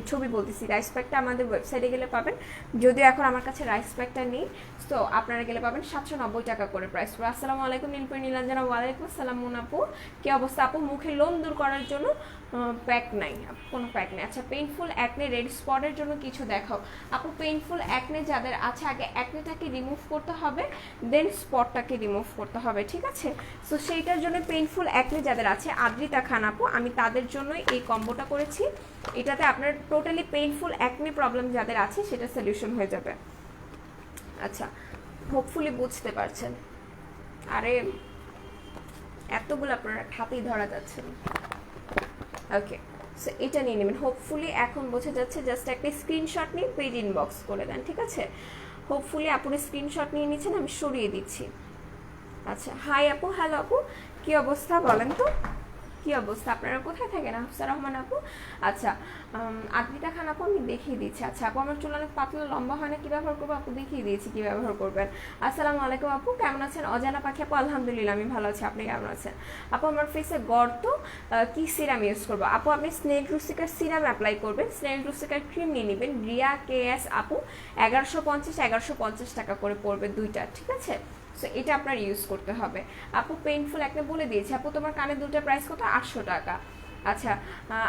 ছবি বলতেছি, রাইস প্যাকটা আমাদের ওয়েবসাইটে গেলে পাবেন, যদিও এখন আমার কাছে রাইস প্যাকটা নেই। তো আপনারা গেলে পাবেন 790 টাকা করে প্রাইস। আসসালামু আলাইকুম নীলপরি নীলাঞ্জনা। ওয়ালাইকুম আসসালাম মুন আপু, কি অবস্থা আপু? মুখে লোম দূর করার জন্য প্যাক নাই, কোনো প্যাক নেই। আচ্ছা পেইনফুল অ্যাকনে রেড স্পটের জন্য কিছু দেখাও আপু। পেইনফুল অ্যাকনে যাদের আছে আগে অ্যাকনেটাকে রিমুভ করতে হবে, দেন স্পটটাকে রিমুভ করতে হবে, ঠিক আছে। সো সেইটার জন্য পেইনফুল অ্যাকনে যাদের আছে, আদ্রিতা খান আপু, আমি তাদের জন্যই এই কম্বোটা করেছি। এটাতে আপনার টোটালি পেইনফুল অ্যাকনে প্রবলেম যাদের আছে সেটা সলিউশন হয়ে যাবে। আচ্ছা হোপফুলি বুঝতে পারছেন। আরে এতগুলো আপনারা হাতেই ধরা যাচ্ছে না। ওকে সো এটা নিয়ে নেবেন, হোপফুলি এখন বোঝা যাচ্ছে। জাস্ট একটা স্ক্রিনশট নিয়ে পেজ ইনবক্স করে দেন, ঠিক আছে। হোপফুলি আপনি স্ক্রিনশট নিয়ে নিচ্ছেন, আমি সরিয়ে দিচ্ছি। আচ্ছা হাই আপু, হ্যালো আপু, কি অবস্থা বলেন তো, কি অবস্থা? আপনারা কোথায় থাকেন? হাফসা রহমান আপু। আচ্ছা আদ্রিতা খান আপু, আমি দেখিয়ে দিচ্ছি। আচ্ছা আপু আমার চুল অনেক পাতলা লম্বা হয় না, কি ব্যবহার করবো আপু? দেখিয়ে দিয়েছি কি ব্যবহার করবেন। আসসালামু আলাইকুম আপু, কেমন আছেন? অজানা পাখি আপু, আলহামদুলিল্লাহ আমি ভালো আছি, আপনি কেমন আছেন? আপু আমার ফেসে গর্ত, কি সিরাম ইউজ করবো আপু? আপনি স্নেল রুসিকার সিরাম অ্যাপ্লাই করবেন, স্নেল রুসিকার ক্রিম নিয়ে নেবেন, রিয়া KS আপু 1150 টাকা করে পড়বে দুইটা, ঠিক আছে। সো এটা আপনার ইউজ করতে হবে আপু। পেইনফুল একটা বলে দিয়েছি আপু, তোমার কানের দুটো প্রাইস কত? 800 টাকা। আচ্ছা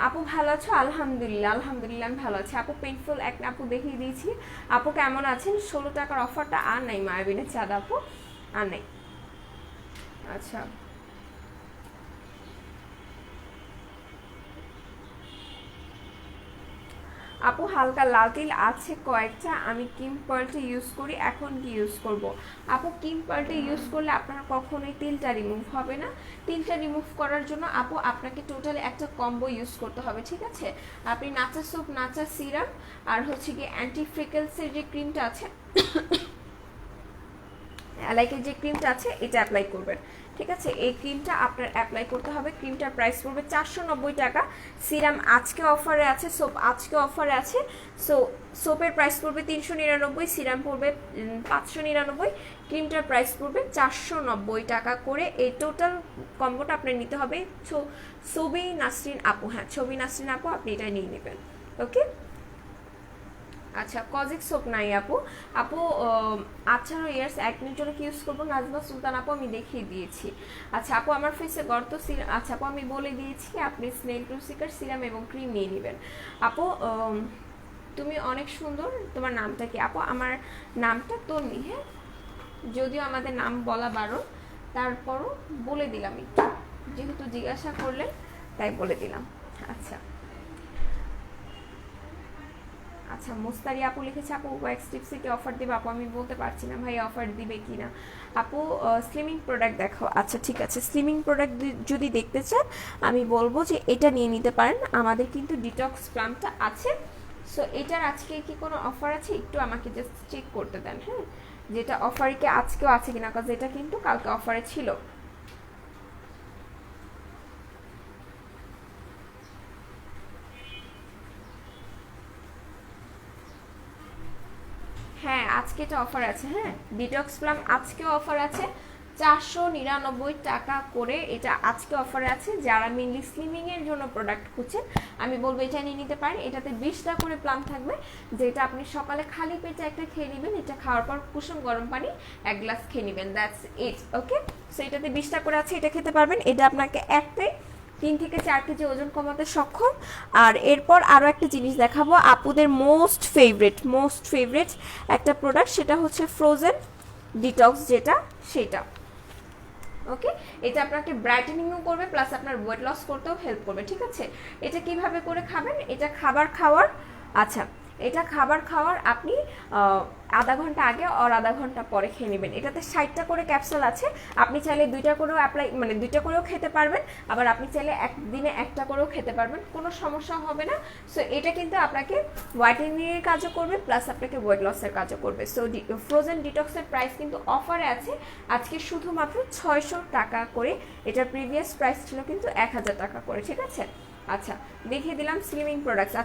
আপু ভালো আছো? আলহামদুলিল্লাহ আলহামদুলিল্লাহ আমি ভালো আছি আপু। পেইনফুল একটা আপু দেখিয়ে দিয়েছি। আপু কেমন আছেন? 16 টাকার অফারটা আর নাই মায়াবিনের চাঁদ আপু, আর নাই। আচ্ছা আপু হালকা লাল তিল আছে কয়েকটা, আমি কিম পার্লটা ইউজ করি, এখন কি ইউজ করব আপু? কিম পার্লটা ইউজ করলে আপনার কখনোই তিলটা রিমুভ হবে না। তিলটা রিমুভ করার জন্য আপু আপনাকে টোটালি একটা কম্বো ইউজ করতে হবে, ঠিক আছে। আপনি নাচা সোপ, নাচা সিরাম, আর হচ্ছে গিয়ে অ্যান্টি ফ্রিকেলসের যে ক্রিমটা আছে, অ্যালাইকের যে ক্রিমটা আছে এটা অ্যাপ্লাই করবেন, ঠিক আছে। এই ক্রিমটা আপনার অ্যাপ্লাই করতে হবে। ক্রিমটার প্রাইস পড়বে 490 টাকা। সিরাম আজকে অফারে আছে, সোপ আজকে অফারে আছে। সো সোপের প্রাইস পড়বে 399, সিরাম পড়বে 599, ক্রিমটার প্রাইস পড়বে 490 টাকা করে। এই টোটাল কম্বোটা আপনার নিতে হবে। ছবি নাসরিন আপু, হ্যাঁ ছবি নাসরিন আপু, আপনি এটা নিয়ে নেবেন, ওকে। আচ্ছা কজিক সোপ নাই আপু। আপু 18 ইয়ার্স একদিনের জন্য কি ইউজ করবো? নাজমা সুলতান আপু, আমি দেখিয়ে দিয়েছি। আচ্ছা আপু আমার ফেসে গর্ত, আচ্ছা আপু আমি বলে দিয়েছি আপনি স্নেল রুসিকার সিরাম এবং ক্রিম নিয়ে নেবেন। আপু তুমি অনেক সুন্দর, তোমার নামটা কি আপু? আমার নামটা তন্নি, হ্যাঁ যদিও আমাদের নাম বলা বারণ, তারপরও বলে দিলাম একটু, যেহেতু জিজ্ঞাসা করলেন তাই বলে দিলাম। আচ্ছা আচ্ছা মুস্তারি আপু লিখেছে আপু ওয়্যাক্স টিপসে কি অফার দেবে আপু? আমি বলতে পারছি না ভাই অফার দিবে কি না। আপু স্লিমিং প্রোডাক্ট দেখো। আচ্ছা ঠিক আছে, স্লিমিং প্রোডাক্ট যদি দেখতে চান আমি বলবো যে এটা নিয়ে নিতে পারেন, আমাদের কিন্তু ডিটক্স প্লামটা আছে। সো এটার আজকে কি কোনো অফার আছে একটু আমাকে জাস্ট চেক করতে দেন, হ্যাঁ যেটা অফারে কি আজকেও আছে কিনা, কারণ এটা কিন্তু কালকে অফারে ছিল। হ্যাঁ আজকে এটা অফার আছে, হ্যাঁ ডিটক্স প্লাম আজকেও অফার আছে। 499 টাকা করে। এটা আজকে অফারে আছে। যারা মেনলি স্লিমিং এর জন্য প্রোডাক্ট খুঁজছেন আমি বলবো এটা নিয়ে নিতে পারেন। এটাতে 20টা করে প্লাম থাকবে, যেটা আপনি সকালে খালি পেটে একটা খেয়ে নেবেন। এটা খাওয়ার পর কুসুম গরম পানি 1 গ্লাস খেয়ে নেবেন, দ্যাটস ইট। ওকে, সো এটাতে 20টা করে আছে, এটা খেতে পারবেন। এটা আপনাকে একটাই 3 থেকে 4 কেজি ওজন কমাতে সক্ষম। আর এরপর আরও একটা জিনিস দেখাবো, আপুদের মোস্ট ফেভারিট একটা প্রোডাক্ট, সেটা হচ্ছে ফ্রোজেন ডিটক্স, যেটা সেটা। ওকে, এটা আপনাকে ব্রাইটেনিংও করবে প্লাস আপনার ওয়েট লস করতেও হেল্প করবে। ঠিক আছে, এটা কিভাবে করে খাবেন? এটা খাবার খাওয়ার এটা খাবার খাওয়ার আপনি আধা ঘন্টা আগে আর আধা ঘন্টা পরে খেয়ে নেবেন। এটাতে 60টা করে ক্যাপসুল আছে। আপনি চাইলে 2টা করেও মানে 2টা করেও খেতে পারবেন, আবার আপনি চাইলে একদিনে 1টা করেও খেতে পারবেন, কোনো সমস্যা হবে না। সো এটা কিন্তু আপনাকে হোয়াইটেনিংয়ের কাজও করবে প্লাস আপনাকে ওয়েট লসের কাজও করবে। সো ফ্রোজেন ডিটক্সের প্রাইস কিন্তু অফারে আছে আজকে শুধুমাত্র 600 টাকা করে। এটার প্রিভিয়াস প্রাইস ছিল কিন্তু 1000 টাকা করে। ঠিক আছে, আচ্ছা দেখিয়ে দিলাম স্লিমিং প্রোডাক্টস।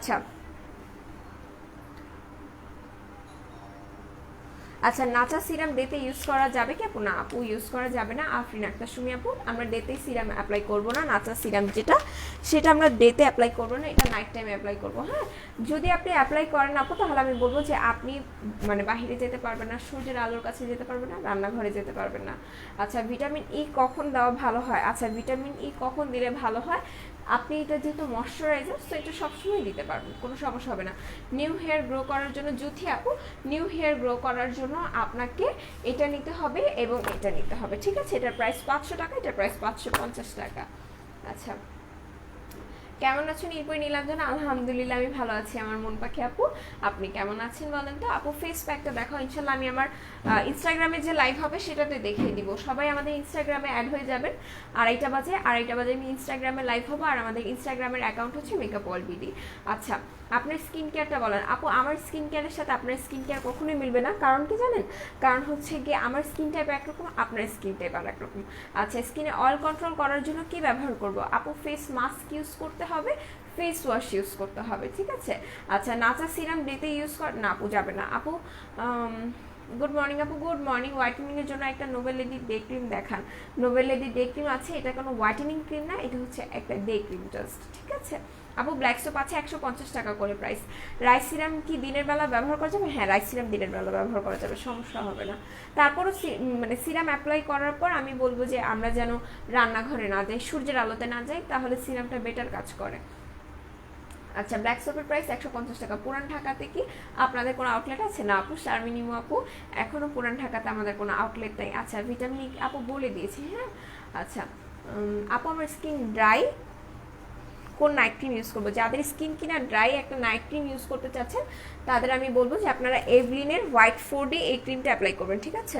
আচ্ছা নাচা সিরাম ডেতে ইউজ করা যাবে কি আপু? না আপু, ইউজ করা যাবে না। আফরিন আক্তার সুমি আপু, আমরা ডেতে সিরাম অ্যাপ্লাই করব না। নাচা সিরাম যেটা সেটা আমরা ডেতে অ্যাপ্লাই করব না, এটা নাইট টাইমে অ্যাপ্লাই করব। হ্যাঁ, যদি আপনি অ্যাপ্লাই করেন আপু, তাহলে আমি বলবো যে আপনি মানে বাহিরে যেতে পারবেন না, সূর্যের আলোর কাছে যেতে পারবেন না, রান্নাঘরে যেতে পারবেন না। আচ্ছা ভিটামিন ই কখন দেওয়া ভালো হয়? আচ্ছা ভিটামিন ই কখন দিলে ভালো হয়? আপনি এটা যেহেতু ময়শ্চারাইজার, তো এটা সবসময় দিতে পারবেন, কোনো সমস্যা হবে না। নিউ হেয়ার গ্রো করার জন্য জুথি আপু, নিউ হেয়ার গ্রো করার জন্য আপনাকে এটা নিতে হবে এবং এটা নিতে হবে। ঠিক আছে, এটার প্রাইস 500 টাকা, এটার প্রাইস 550 টাকা। আচ্ছা কেমন আছেন এরপর নীলাঞ্জনা? আলহামদুলিল্লাহ আমি ভালো আছি আমার মন পাখি আপু, আপনি কেমন আছেন বলেন তো? আপু ফেস প্যাকটা দেখাও, ইনশাল্লাহ আমি আমার ইনস্টাগ্রামে যে লাইভ হবে সেটাতে দেখিয়ে দিব। সবাই আমাদের ইনস্টাগ্রামে অ্যাড হয়ে যাবেন। আড়াইটা বাজে আমি ইনস্টাগ্রামে লাইভ হবো, আর আমাদের ইনস্টাগ্রামের অ্যাকাউন্ট হচ্ছে মেকআপ ওয়ার্ল্ড বিডি। আচ্ছা আপনার স্কিন কেয়ারটা বলেন আপু। আমার স্কিন কেয়ারের সাথে আপনার স্কিন কেয়ার কখনোই মিলবে না, কারণ কি জানেন? কারণ হচ্ছে গিয়ে আমার স্কিন টাইপ একরকম, আপনার স্কিন টাইপ আর একরকম। আচ্ছা স্কিনে অয়েল কন্ট্রোল করার জন্য কি ব্যবহার করব আপু? ফেস মাস্ক ইউজ করতে হবে, ফেস ওয়াশ ইউজ করতে হবে। ঠিক আছে, আচ্ছা নাচা সিরাম ডেতে ইউজ কর না আপু, যাবে না আপু। গুড মর্নিং আপু, গুড মর্নিং। হোয়াইটেনিং এর জন্য একটা নোবেল লেডি ডে ক্রিম দেখান। নোবেল লেডি ডে ক্রিম আছে, এটা কোনো হোয়াইটেনিং ক্রিম না, এটা হচ্ছে একটা ডে ক্রিম জাস্ট। ঠিক আছে আপু, ব্ল্যাক সোপ আছে 150 টাকা করে প্রাইস। রাইস সিরাম কি দিনের বেলা ব্যবহার করা যাবে? হ্যাঁ রাইস সিরাম দিনের বেলা ব্যবহার করা যাবে, সমস্যা হবে না। তারপরও মানে সিরাম অ্যাপ্লাই করার পর আমি বলবো যে আমরা যেন রান্নাঘরে না যাই, সূর্যের আলোতে না যাই, তাহলে সিরামটা বেটার কাজ করে। আচ্ছা ব্ল্যাক সোপের প্রাইস 150 টাকা। পুরান ঢাকাতে কি আপনাদের কোনো আউটলেট আছে? না আপু, শারমিনিমো আপু এখনও পুরান ঢাকাতে আমাদের কোনো আউটলেট নেই। আচ্ছা ভিটামিন আপু বলে দিয়েছি। হ্যাঁ আচ্ছা আপু আমার স্কিন ড্রাই, কোন নাইট ক্রিম ইউজ করবো? যাদের স্কিন কিনা ড্রাই একটা নাইট ক্রিম ইউজ করতে চাচ্ছেন তাদের আমি বলবো যে আপনারা এভলিনের হোয়াইট 4D এই ক্রিমটা অ্যাপ্লাই করবেন। ঠিক আছে,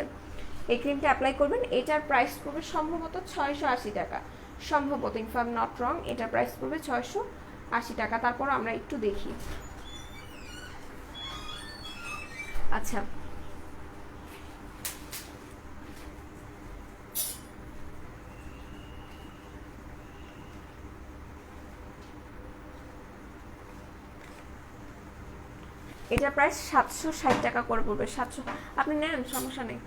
এই ক্রিমটা অ্যাপ্লাই করবেন। এটার প্রাইস পড়বে সম্ভবত 680 টাকা, সম্ভবত if I am not wrong. এটার প্রাইস পড়বে 680 টাকা। তারপর আমরা একটু দেখি। আচ্ছা এটার প্রাইস 760 টাকা করে পড়বে। 700 আপনি নেন, সমস্যা নেই।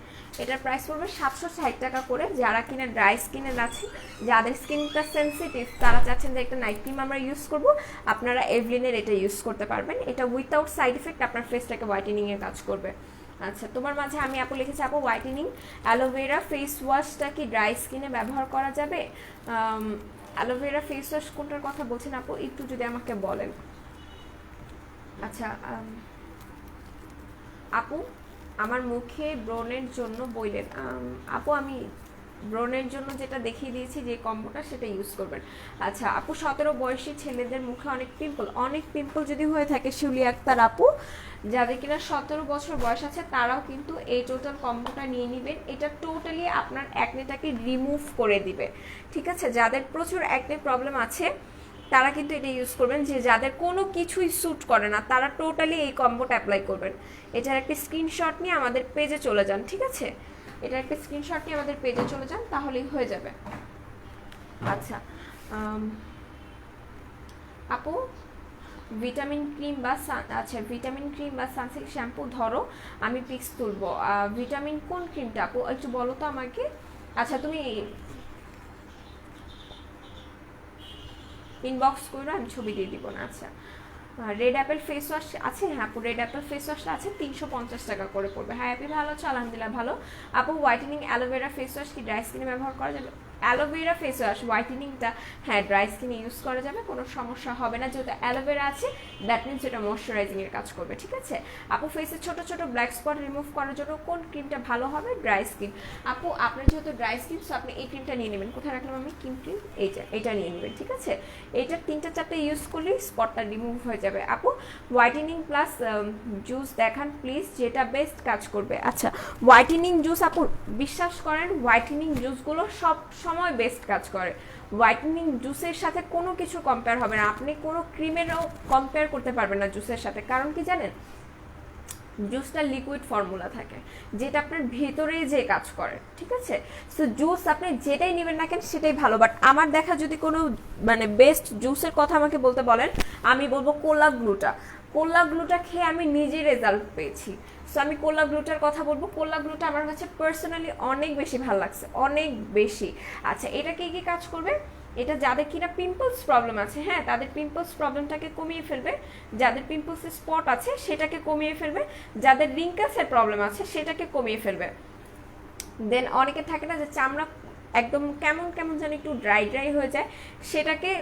এটার প্রাইস পড়বে 760 টাকা করে। যারা কিনা ড্রাই স্কিনের আছে, যাদের স্কিনটা সেন্সিটিভ, তারা চাচ্ছেন যে একটা নাইট ক্রিম আমরা ইউজ করব, আপনারা এভলিনের এটা ইউজ করতে পারবেন। এটা উইথাউট সাইড এফেক্ট আপনার ফেসটাকে হোয়াইটেনিংয়ের কাজ করবে। আচ্ছা তোমার মাঝে আমি আপু লিখেছি আপু হোয়াইটেনিং অ্যালোভেরা ফেস ওয়াশটা কি ড্রাই স্কিনে ব্যবহার করা যাবে? অ্যালোভেরা ফেস ওয়াশ কোনটার কথা বলছেন আপু, একটু যদি আমাকে বলেন। আচ্ছা আপু আমার মুখে ব্রণের জন্য বললেন আপু, আমি ব্রণের জন্য যেটা দেখিয়ে দিয়েছি যে কম্বোটা সেটা ইউজ করবেন। আচ্ছা আপু 17 বয়সী ছেলেদের মুখে অনেক পিম্পল যদি হয়ে থাকে, শিউলি আক্তার আপু যাদের কিনা 17 বছর বয়স আছে তারাও কিন্তু এই টোটাল কম্বোটা নিয়ে নেবেন। এটা টোটালি আপনার অ্যাকনেটাকে রিমুভ করে দিবে। ঠিক আছে, যাদের প্রচুর অ্যাকনে প্রবলেম আছে তারা কিন্তু এটা ইউজ করবেন। যে যাদের কোনো কিছুই স্যুট করে না তারা টোটালি এই কম্বোটা অ্যাপ্লাই করবেন। এটার একটা স্ক্রিনশট নিয়ে আমাদের পেজে চলে যান। ঠিক আছে, এটার একটা স্ক্রিনশট নিয়ে আমাদের পেজে চলে যান, তাহলেই হয়ে যাবে। আচ্ছা আপু ভিটামিন ক্রিম বা সানসিল্ক শ্যাম্পু ধরো, আমি পিক্স তুলবো। ভিটামিন কোন ক্রিমটা আপু একটু বলো তো আমাকে। আচ্ছা তুমি ইনবক্স করো, আমি ছবি দিয়ে দিব না। আচ্ছা রেড অ্যাপেল ফেস ওয়াশ আছে? হ্যাঁ আপু রেড অ্যাপেল ফেস ওয়াশটা আছে, 350 টাকা করে পড়বে। হ্যাঁ আপনি ভালো আছো? আলহামদুলিল্লাহ ভালো। আপু হোয়াইটেনিং অ্যালোভেরা ফেস ওয়াশ কি ড্রাই স্কিনে ব্যবহার করা যাবে? অ্যালোভেরা ফেস ওয়াশ হোয়াইটেনিংটা হ্যাঁ ড্রাই স্কিনে ইউজ করা যাবে, কোনো সমস্যা হবে না, যেহেতু অ্যালোভেরা আছে দ্যাট মিনস এটা ময়শ্চারাইজিংয়ের কাজ করবে, ঠিক আছে। আপু ফেসে ছোট ছোট ব্ল্যাক স্পট রিমুভ করার জন্য কোন ক্রিমটা ভালো হবে? Dry skin. আপু আপনার যেহেতু ড্রাই স্কিন, সো আপনি এই ক্রিমটা নিয়ে নেবেন। কোথায় রাখলাম আমি ক্রিম? এটা নিয়ে নেবেন, ঠিক আছে। এইটা 3-4টা ইউজ করলেই স্পটটা রিমুভ হয়ে যাবে। আপু হোয়াইটেনিং প্লাস জুস দেখান প্লিজ, যেটা বেস্ট কাজ করবে। আচ্ছা হোয়াইটেনিং জুস আপু বিশ্বাস করেন হোয়াইটেনিং জুসগুলো সব সময় বেস্ট কাজ করে। হোয়াইটেনিং জুসের সাথে কোনো কিছু কম্পেয়ার হবে না, আপনি কোনো ক্রিমেরও কম্পেয়ার করতে পারবেন না জুসের সাথে। কারণ কি জানেন, জুসটা লিকুইড ফর্মুলা থাকে যেটা আপনার ভেতরে যে কাজ করে, ঠিক আছে। সো জুস আপনি যেটাই নেবেন না কেন সেটাই ভালো, বাট আমার দেখা যদি কোনো মানে বেস্ট জুসের কথা আমাকে বলতে বলেন, আমি বলবো কোলা গ্লুটা। কোলা গ্লুটা খেয়ে আমি নিজে রেজাল্ট পেয়েছি, সো আমি কোলা গ্লুটার কথা বলবো। কোলা গ্লুটা আমার কাছে পার্সোনালি অনেক বেশি ভালো লাগছে, অনেক বেশি। আচ্ছা এটা কি কাজ করবে? এটা যাদের কিনা পিম্পলস প্রবলেম আছে, হ্যাঁ তাদের পিম্পলস প্রবলেমটাকে কমিয়ে ফেলবে, যাদের পিম্পলসের স্পট আছে সেটাকে কমিয়ে ফেলবে, যাদের রিঙ্কেলসের প্রবলেম আছে সেটাকে কমিয়ে ফেলবে। দেন অনেকে থাকে না যে চামড়া একদম কেমন কেমন যেন একটু ড্রাই হয়ে যায়, সেটাকে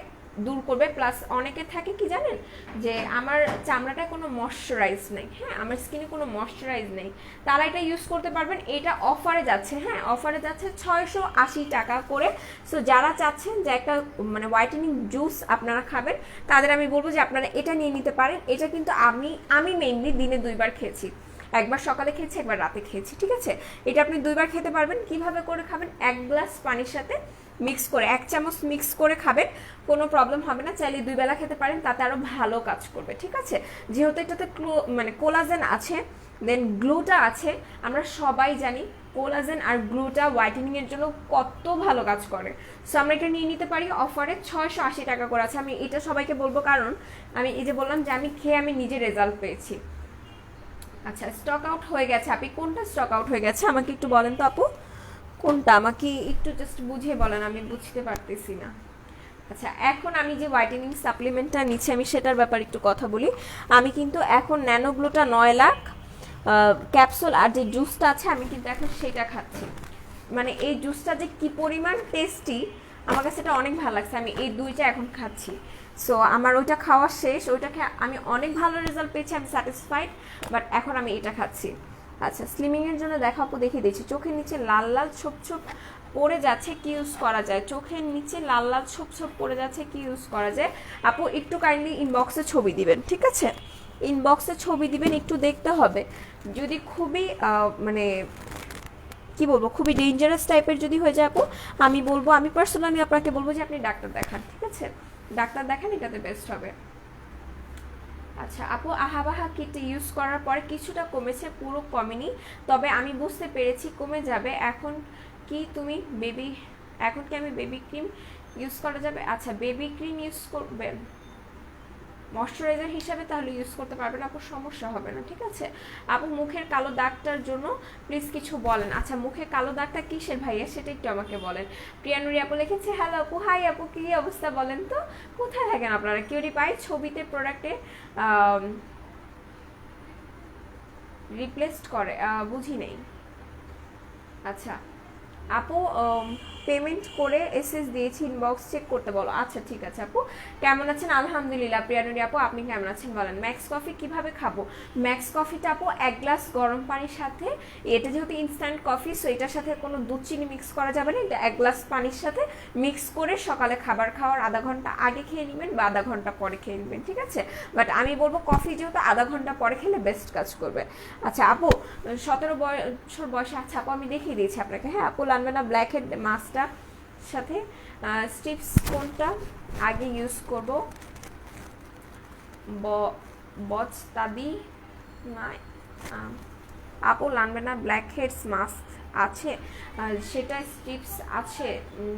দূর করবে। প্লাস অনেকে থাকে কি জানেন, যে আমার চামড়াটা কোনো ময়শ্চারাইজ নেই, হ্যাঁ আমার স্কিনে কোনো ময়শ্চারাইজ নেই, তারা এটা ইউজ করতে পারবেন। এটা অফারে যাচ্ছে, হ্যাঁ অফারে যাচ্ছে 680 টাকা করে। সো যারা চাচ্ছেন যে একটা মানে হোয়াইটেনিং জুস আপনারা খাবেন, তাদের আমি বলবো যে আপনারা এটা নিয়ে নিতে পারেন। এটা কিন্তু আমি মেইনলি দিনে 2বার খেয়েছি, একবার সকালে খেয়েছি, একবার রাতে খেয়েছি, ঠিক আছে। এটা আপনি 2বার খেতে পারবেন। কিভাবে করে খাবেন? 1 গ্লাস পানির সাথে মিক্স করে 1 চামচ মিক্স করে খাবেন, কোনো প্রবলেম হবে না। চাইলে 2 বেলা খেতে পারেন, তাতে আরও ভালো কাজ করবে, ঠিক আছে। যেহেতু এটাতে মানে কোলাজেন আছে, দেন গ্লুটা আছে, আমরা সবাই জানি কোলাজেন আর গ্লুটা হোয়াইটেনিংয়ের জন্য কত ভালো কাজ করে। সো আমরা এটা নিয়ে নিতে পারি অফারে, 680 টাকা করে আছে। আমি এটা সবাইকে বলবো কারণ আমি এই যে বললাম যে আমি খেয়ে আমি নিজে রেজাল্ট পেয়েছি। আচ্ছা স্টক আউট হয়ে গেছে, আপনি কোনটা স্টক আউট হয়ে গেছে আমাকে একটু বলেন তো আপু, কোনটা আমাকে একটু জাস্ট বুঝিয়ে বলেন, আমি বুঝতে পারতেছি না। আচ্ছা এখন আমি যে হোয়াইটেনিং সাপ্লিমেন্টটা নিচ্ছি আমি সেটার ব্যাপারে একটু কথা বলি। আমি কিন্তু এখন ন্যানোগ্লুটা 9 লাখ ক্যাপসুল আর যে জুসটা আছে আমি কিন্তু এখন সেটা খাচ্ছি। মানে এই জুসটা যে কি পরিমাণ টেস্টি, আমার কাছে এটা অনেক ভালো লাগছে, আমি এই 2টা এখন খাচ্ছি। সো আমার ওইটা খাওয়া শেষ, ওইটাকে আমি অনেক ভালো রেজাল্ট পেয়েছি, আমি স্যাটিসফাইড, বাট এখন আমি এটা খাচ্ছি। আচ্ছা স্লিমিংয়ের জন্য দেখা আপু দেখিয়ে দিচ্ছি। চোখের নিচে লাল লাল ছোপ ছোপ পড়ে যাচ্ছে, কি ইউজ করা যায়? চোখের নিচে লাল লাল ছোপ ছোপ পড়ে যাচ্ছে, কি ইউজ করা যায়? আপু একটু কাইন্ডলি ইনবক্সে ছবি দিবেন, ঠিক আছে। ইনবক্সে ছবি দিবেন, একটু দেখতে হবে। যদি খুবই মানে কি বলবো, খুবই ডেঞ্জারাস টাইপের যদি হয়ে যায় আপু, আমি বলবো, আমি পার্সোনালি আপনাকে বলবো যে আপনি ডাক্তার দেখান, ঠিক আছে। ডাক্তার দেখান, এটাতে বেস্ট হবে। আচ্ছা আপু আহাবাহা কিট ইউজ করার পরে কিছুটা কমেছে, পুরো কমেনি, তবে আমি বুঝতে পেরেছি কমে যাবে। এখন কি আমি বেবি ক্রিম ইউজ করা যাবে? আচ্ছা বেবি ক্রিম ইউজ করবেন ময়শ্চারাইজার হিসাবে, তাহলে ইউজ করতে পারবেন আপু, সমস্যা হবে না, ঠিক আছে। আপু মুখের কালো দাগটার জন্য প্লিজ কিছু বলেন। আচ্ছা মুখের কালো দাগটা কিসের ভাইয়া, সেটা একটু আমাকে বলেন। প্রিয়ানুরি আপু লিখেছে হ্যালো আপু, হাই আপু, কি অবস্থা বলেন তো, কোথায় থাকেন আপনারা? কিউরি পাই ছবিতে প্রোডাক্টে রিপ্লেসড করে, বুঝি নেই। আচ্ছা আপু পেমেন্ট করে এসএস দিয়েছি, ইনবক্স চেক করতে বলো। আচ্ছা ঠিক আছে আপু, কেমন আছেন? আলহামদুলিল্লাহ। প্রিয়ানুরি আপু আপনি কেমন আছেন বলেন। ম্যাক্স কফি কিভাবে খাবো? ম্যাক্স কফিটা আপু 1 গ্লাস গরম পানির সাথে, এটা যেহেতু ইনস্ট্যান্ট কফি সো এটার সাথে কোনো দুধ চিনি মিক্স করা যাবে না, এটা 1 গ্লাস পানির সাথে মিক্স করে সকালে খাবার খাওয়ার আধা ঘন্টা আগে খেয়ে নেবেন বা আধা ঘন্টা পরে খেয়ে নেবেন, ঠিক আছে। বাট আমি বলবো কফি যেহেতু আধা ঘন্টা পরে খেলে বেস্ট কাজ করবে। আচ্ছা আপু 17 বছর বয়সে, আচ্ছা আপু আমি দেখিয়ে দিয়েছি আপনাকে, হ্যাঁ আপু লাগবে না ব্ল্যাক হেড মাস্কটা সাথে স্টিপস কোনটা আগে ইউজ করব? বচতাদি না আপু লাগবে না, ব্ল্যাক হেডস মাস্ক আছে সেটা স্টিপস আছে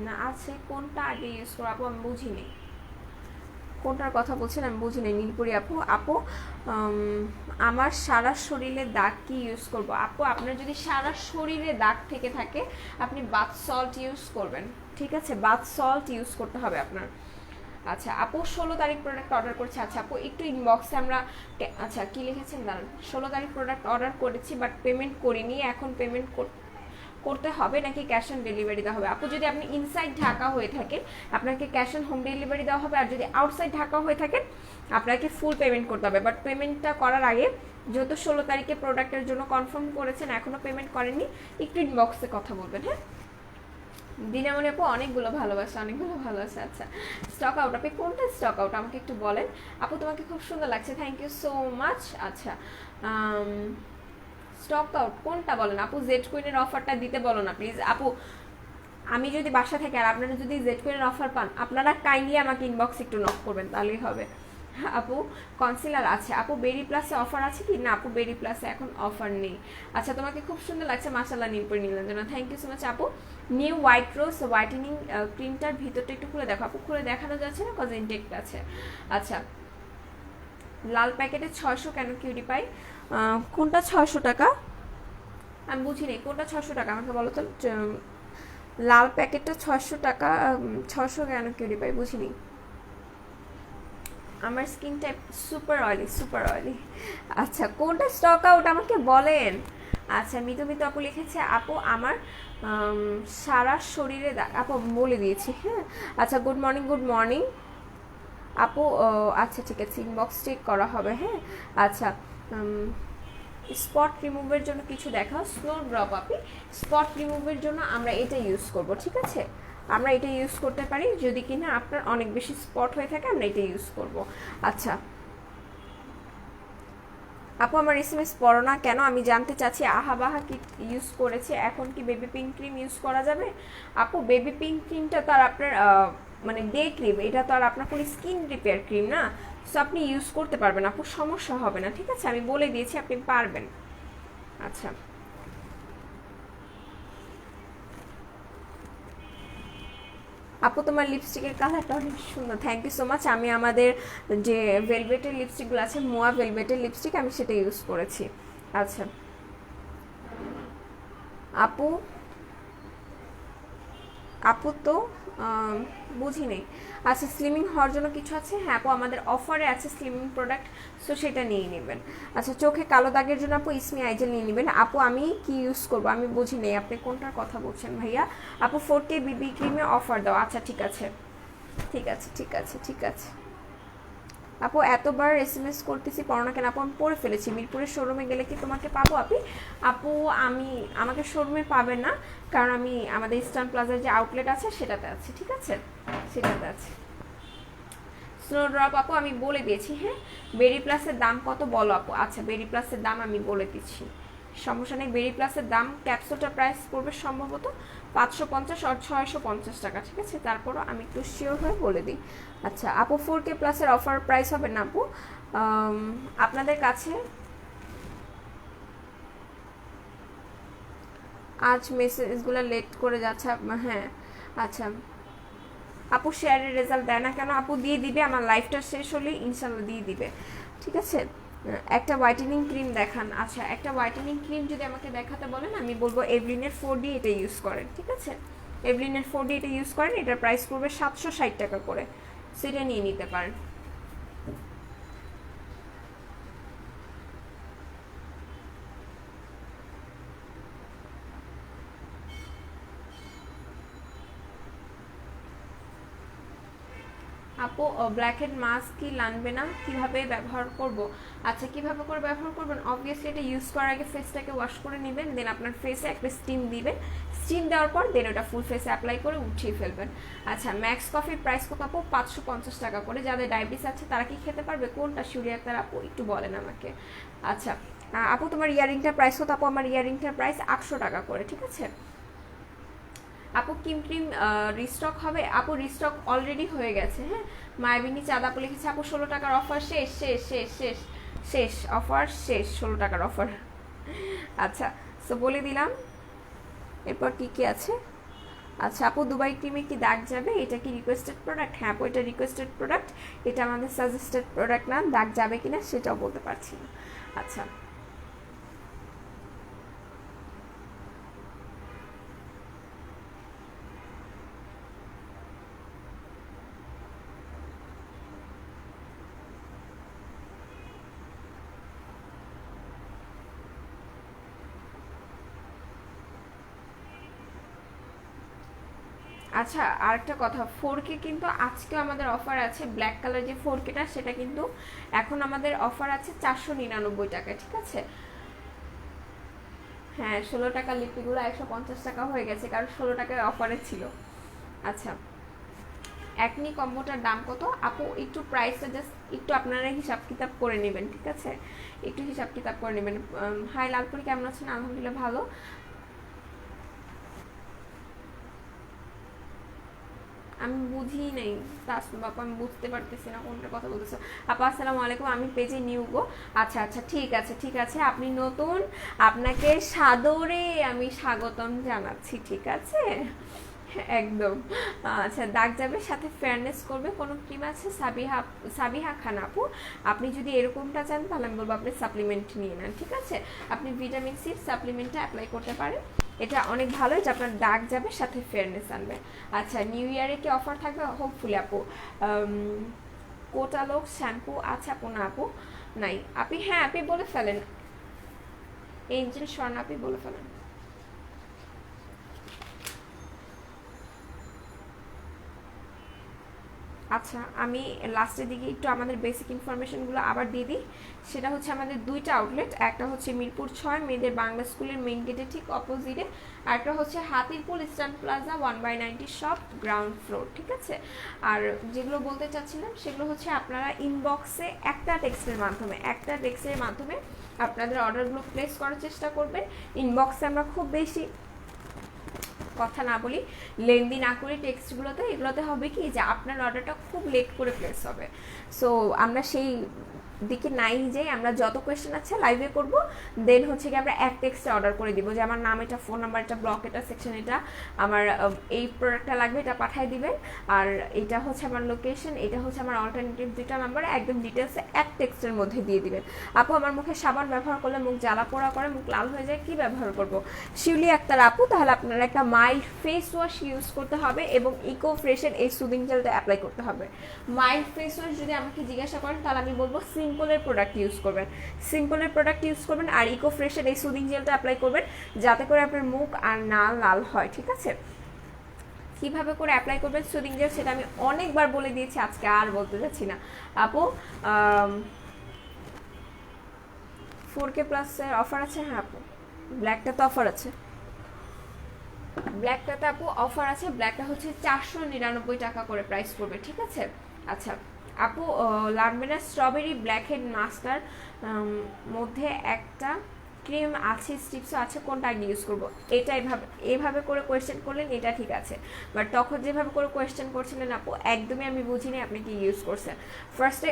না আছে, কোনটা আগে ইউজ করবো আপু আমি বুঝিনি, কোনটার কথা বলছেন আমি বুঝিনি। নীলপুরি আপু, আপু আমার সারা শরীরে দাগ কি ইউজ করব? আপু আপনার যদি সারা শরীরে দাগ থেকে থাকে আপনি বাথ সল্ট ইউজ করবেন, ঠিক আছে? বাথ সল্ট ইউজ করতে হবে আপনার। আচ্ছা আপু 16 তারিখ প্রোডাক্ট অর্ডার করছি। আচ্ছা আপু একটু ইনবক্সে আমরা, আচ্ছা কি লিখেছেন দাঁড়ান। 16 তারিখ প্রোডাক্ট অর্ডার করেছি বাট পেমেন্ট করিনি, এখন পেমেন্ট করতে হবে নাকি ক্যাশ অন ডেলিভারি দেওয়া হবে? আপু যদি আপনি ইনসাইড ঢাকা হয়ে থাকেন আপনাকে ক্যাশ অন হোম ডেলিভারি দেওয়া হবে, আর যদি আউটসাইড ঢাকা হয়ে থাকেন আপনাকে ফুল পেমেন্ট করতে হবে। বাট পেমেন্টটা করার আগে যেহেতু 16 তারিখে প্রোডাক্টের জন্য কনফার্ম করেছেন এখনও পেমেন্ট করেননি, একটু ইনবক্সে কথা বলবেন। হ্যাঁ দিনামণি আপু অনেকগুলো ভালোবাসা, অনেকগুলো ভালোবাসা। আচ্ছা স্টক আউট, আপনি কোনটা স্টক আউট আমাকে একটু বলেন। আপু তোমাকে খুব সুন্দর লাগছে, থ্যাংক ইউ সো মাচ। আচ্ছা স্টক আউট কোনটা বলেন আপু? জেড কুইনের অফারটা দিতে বলো না প্লিজ আপু। আমি যদি বাসা থাকি আর আপনারা যদি জেড কুইনের অফার পান আপনারা কাইন্ডলি আমাকে ইনবক্স একটু নক করবেন তাহলেই হবে। আপু কনসিলার আছে আপু, বেরি প্লাসে অফার আছে কি? না আপু বেরি প্লাসে এখন অফার নেই। আচ্ছা তোমাকে খুব সুন্দর লাগছে, মাশাআল্লাহ Nilpori Nilanjana, thank you so much আপু। নিউ হোয়াইট রোজ হোয়াইটেনিং ক্রিমটার ভিতরটা একটু খুলে দেখো আপু। খুলে দেখানো যাচ্ছে না কজ ইনটেক্ট আছে। আচ্ছা লাল প্যাকেটে 600 কেন কিউরি পাই? কোনটা 600 টাকা আমি বুঝিনি, কোনটা 600 টাকা আমাকে বলো তো। লাল প্যাকেটটা 600 টাকা, 600 কেন কিউরি পাই বুঝিনি। আমার skin type super oily, super oily. আচ্ছা কোনটা স্টক আউট আমাকে বলেন। আচ্ছা মিতু মিতু আপু লিখেছে আপু আমার সারা শরীরে আপু বলে দিয়েছি। হ্যাঁ আচ্ছা গুড মর্নিং, গুড মর্নিং আপু। আচ্ছা ঠিক আছে ইনবক্স চেক করা হবে। হ্যাঁ আচ্ছা স্পট রিমুভের জন্য কিছু দেখাও। স্নো ড্রপ আপি স্পট রিমুভের জন্য আমরা এটা ইউজ করব, ঠিক আছে? আমরা এটা ইউজ করতে পারি যদি কিনা আপনার অনেক বেশি স্পট হয়ে থাকে, আমরা এটা ইউজ করব। আচ্ছা আপু আমার এসএমএস পড়ো না কেন? আমি জানতে চাচ্ছি আহাবাহা কি ইউজ করেছে, এখন কি বেবি পিঙ্ক ক্রিম ইউজ করা যাবে? আপু বেবি পিঙ্ক ক্রিমটা তো আর আপনার মানে ডে ক্রিম, এটা তো আর আপনার কোনো স্কিন রিপেয়ার ক্রিম না, সো আপনি ইউজ করতে পারবেন আপু, সমস্যা হবে না, ঠিক আছে? আমি বলে দিয়েছি আপনি পারবেন। আচ্ছা আপু তোমার লিপস্টিকের কালারটা অনেক সুন্দর, থ্যাংক ইউ সো মাচ। আমি আমাদের যে ভেলভেটের লিপস্টিকগুলো আছে মোয়া ভেলভেটের লিপস্টিক আমি সেটা ইউজ করেছি। আচ্ছা আপু, আপু তো বুঝি নেই। আচ্ছা স্লিমিং হওয়ার জন্য কিছু আছে? হ্যাঁ আপু আমাদের অফারে আছে স্লিমিং প্রোডাক্ট, সো সেটা নিয়ে নেবেন। আচ্ছা চোখে কালো দাগের জন্য আপু ইসমি আইজেল নিয়ে নেবেন। আপু আমি কি ইউজ করবো আমি বুঝি নেই, আপনি কোনটার কথা বলছেন ভাইয়া? আপু 4K বিবি ক্রিমে অফার দাও। আচ্ছা ঠিক আছে ঠিক আছে ঠিক আছে ঠিক আছে আপু এতবার এসএমএস করতেছি পড়ো না কেন? আপু আমি পড়ে ফেলেছি। মিরপুরের শোরুমে গেলে কি তোমাকে পাবো আপনি? আপু আমি আমাকে শোরুমে পাবেন না, কারণ আমি আমাদের ইস্টার্ন প্লাজার যে আউটলেট আছে সেটাতে আছি, ঠিক আছে? সেটাতে আছে। স্নো ড্রপ আপু আমি বলে দিয়েছি। হ্যাঁ বেরি প্লাসের দাম কত বলো আপু? আচ্ছা বেরি প্লাসের দাম আমি বলে দিচ্ছি, সমস্যা নেই। বেরি প্লাসের দাম ক্যাপসুলটার প্রাইস পড়বে সম্ভবত 550 আর 650 টাকা, ঠিক আছে? তারপরও আমি একটু শিওর হয়ে বলে দিই। আচ্ছা আপু 4K প্লাসের অফার প্রাইস হবে না আপু? আপনাদের কাছে আজ মেসেজগুলো লেট করে যাচ্ছে। হ্যাঁ আচ্ছা আপু শেয়ারের রেজাল্ট দেয় না কেন? আপু দিয়ে দিবে, আমার লাইফটা শেষ হলে ইনশাল্লাহ দিয়ে দিবে, ঠিক আছে? একটা হোয়াইটেনিং ক্রিম দেখান। আচ্ছা একটা হোয়াইটেনিং ক্রিম যদি আমাকে দেখাতে বলেন আমি বলবো এভলিনের 4D এটা ইউজ করেন, ঠিক আছে? এভলিনের 4D এটা ইউজ করেন, এটার প্রাইস পড়বে 760 টাকা করে, সেটা নিয়ে নিতে পারেন। আপু ব্ল্যাক হেড মাস্ক কি লাগবে না, কিভাবে ব্যবহার করব? আচ্ছা কিভাবে করে ব্যবহার করবেন, অবভিয়াসলি এটা ইউজ করার আগে ফেসটাকে ওয়াশ করে নেবেন, দেন আপনার ফেসে একটা স্টিম দিবেন, স্টিম দেওয়ার পর দেন ওটা ফুল ফেসে অ্যাপ্লাই করে উঠিয়ে ফেলবেন। আচ্ছা ম্যাক্স কফির প্রাইস কত আপু? 550 টাকা করে। যাদের ডায়াবেটিস আছে তারা কি খেতে পারবে? কোনটা শিউরি আক্তার আপু একটু বলেন আমাকে। আচ্ছা আপু তোমার ইয়ারিংটার প্রাইস কত? আপু আমার ইয়ারিংটার প্রাইস 800 টাকা করে, ঠিক আছে? আপু কিম ক্রিম রিস্টক হবে? আপু রিস্টক অলরেডি হয়ে গেছে। হ্যাঁ মায়াবিনী চাঁদ আপু লিখেছে আপু 16 টাকার অফার শেষ শেষ শেষ শেষ শেষ অফার শেষ, 16 টাকার অফার। আচ্ছা সো বলে দিলাম, এরপর কি কি আছে? আচ্ছা আপু, দুবাই ক্রিমে কি দাগ যাবে? এটা কি রিকোয়েস্টেড প্রোডাক্ট? হ্যাঁ আপু, এটা রিকোয়েস্টেড প্রোডাক্ট, এটা আমাদের সাজেস্টেড প্রোডাক্ট না। দাগ যাবে কিনা সেটাও বলতে পারছি না। আচ্ছা আচ্ছা, আরেকটা কথা, 4K কিন্তু আজকেও আমাদের অফার আছে। ব্ল্যাক কালার যে 4Kটা, সেটা কিন্তু এখন আমাদের অফার আছে 499 টাকায়, ঠিক আছে? হ্যাঁ 16 টাকার লিপিগুলো 150 টাকা হয়ে গেছে, কারণ 16 টাকায় অফারে ছিল। আচ্ছা, একনি কম্বোটার দাম কত আপু? একটু প্রাইসটা জাস্ট একটু আপনারা হিসাব কিতাব করে নেবেন, ঠিক আছে? একটু হিসাব কিতাব করে নেবেন। হাই লালপুরি, কেমন আছেন? আলহামদুলিল্লাহ ভালো। আমি বুঝি নাই তাসনু বাপু, আমি বুঝতে পারতেছি না কোনটা কথা বলতেছো। আপা আসসালামু আলাইকুম, আমি পেজে নিউ গো। আচ্ছা আচ্ছা, ঠিক আছে ঠিক আছে, আপনি নতুন, আপনাকে সাদরে আমি স্বাগতম জানাচ্ছি, ঠিক আছে? একদম। আচ্ছা, দাগ যাবে সাথে ফেয়ারনেস করবে কোনো ক্রিম আছে? সাবিহা, সাবিহা খান আপু, আপনি যদি এরকমটা চান তাহলে আমি বলবো আপনি সাপ্লিমেন্ট নিয়ে নেন, ঠিক আছে? আপনি ভিটামিন সি সাপ্লিমেন্টটা অ্যাপ্লাই করতে পারেন, এটা অনেক ভালো, এটা আপনার দাগ যাবে সাথে ফেয়ারনেস আনবে। আচ্ছা, নিউ ইয়ারে কি অফার থাকবে? হোপফুলি আপু। কোটালোক শ্যাম্পু আছে আপু? না আপু নাই। আপনি, হ্যাঁ আপনি বলে ফেলেন, এঞ্জেল স্বর্ণ, আপনি বলে ফেলেন। আচ্ছা, আমি লাস্টের দিকে একটু আমাদের বেসিক ইনফরমেশনগুলো আবার দিয়ে দিই। সেটা হচ্ছে আমাদের দুইটা আউটলেট, একটা হচ্ছে মিরপুর 6 মেয়েদের বাংলা স্কুলের মেইন গেটের ঠিক অপোজিটে, আর একটা হচ্ছে Hatirpool Eastern Plaza 1/90 shop ground floor, ঠিক আছে? আর যেগুলো বলতে চাচ্ছিলাম সেগুলো হচ্ছে আপনারা ইনবক্সে একটা টেক্সটের মাধ্যমে আপনাদের অর্ডারগুলো প্লেস করার চেষ্টা করবেন। ইনবক্সে আমরা খুব বেশি কথা না বলি, লেন্দি না করি টেক্সটগুলোতে, এগুলোতে হবে কি যে আপনার অর্ডারটা খুব লেট করে প্লেস হবে। সো আমরা সেই দিকে নাই, যে আমরা যত কোয়েশ্চেন আছে লাইভে করব, দেন হচ্ছে কি আমরা এক টেক্সটে অর্ডার করে দিব যে আমার নাম এটা, ফোন নাম্বার এটা, ব্লক এটা, সেকশন এটা, আমার এই প্রোডাক্টটা লাগবে, এটা পাঠিয়ে দিবেন। আর এটা হচ্ছে আমার লোকেশন, এটা হচ্ছে আমার অল্টারনেটিভ দুইটা নাম্বার, একদম ডিটেলসে এক টেক্সটের মধ্যে দিয়ে দিবেন। আপু আমার মুখে সাবান ব্যবহার করলে মুখ জ্বালা পোড়া করে, মুখ লাল হয়ে যায়, কি ব্যবহার করব? শিউলি আক্তার আপু, তাহলে আপনারা একটা মাইল্ড ফেস ওয়াশ ইউজ করতে হবে এবং ইকো ফ্রেশের এই সুদিং জেলটা অ্যাপ্লাই করতে হবে। মাইল্ড ফেস ওয়াশ যদি আমাকে জিজ্ঞাসা করেন তাহলে আমি বলবো সিম্পলের প্রোডাক্ট ইউজ করবেন, আর ইকো ফ্রেশের এই সুদিং জেলটা অ্যাপ্লাই করবেন, যাতে করে আপনার মুখ আর না লাল হয়, ঠিক আছে? কিভাবে করে অ্যাপ্লাই করবেন সুদিং জেল সেটা আমি অনেকবার বলে দিয়েছি, আজকে আর বলতে যাচ্ছি না। আপু 4K প্লাসের অফার আছে? হ্যাঁ আপু, ব্ল্যাকটা তো অফার আছে, ব্ল্যাকটাতে আপু অফার আছে, ব্ল্যাকটা হচ্ছে 499 টাকা করে প্রাইস পড়বে, ঠিক আছে? আচ্ছা আপু, লাভমেরা স্ট্রবেরি ব্ল্যাক হেড মাস্টার মধ্যে একটা ক্রিম আছে, স্টিপসও আছে, কোনটা আগে ইউজ করবো? এটা এভাবে করে কোয়েশ্চেন করলেন, এটা ঠিক আছে, বাট তখন যেভাবে করে কোয়েশ্চেন করছিলেন আপু, একদমই আমি বুঝিনি আপনি কি ইউজ করছেন, ফার্স্টে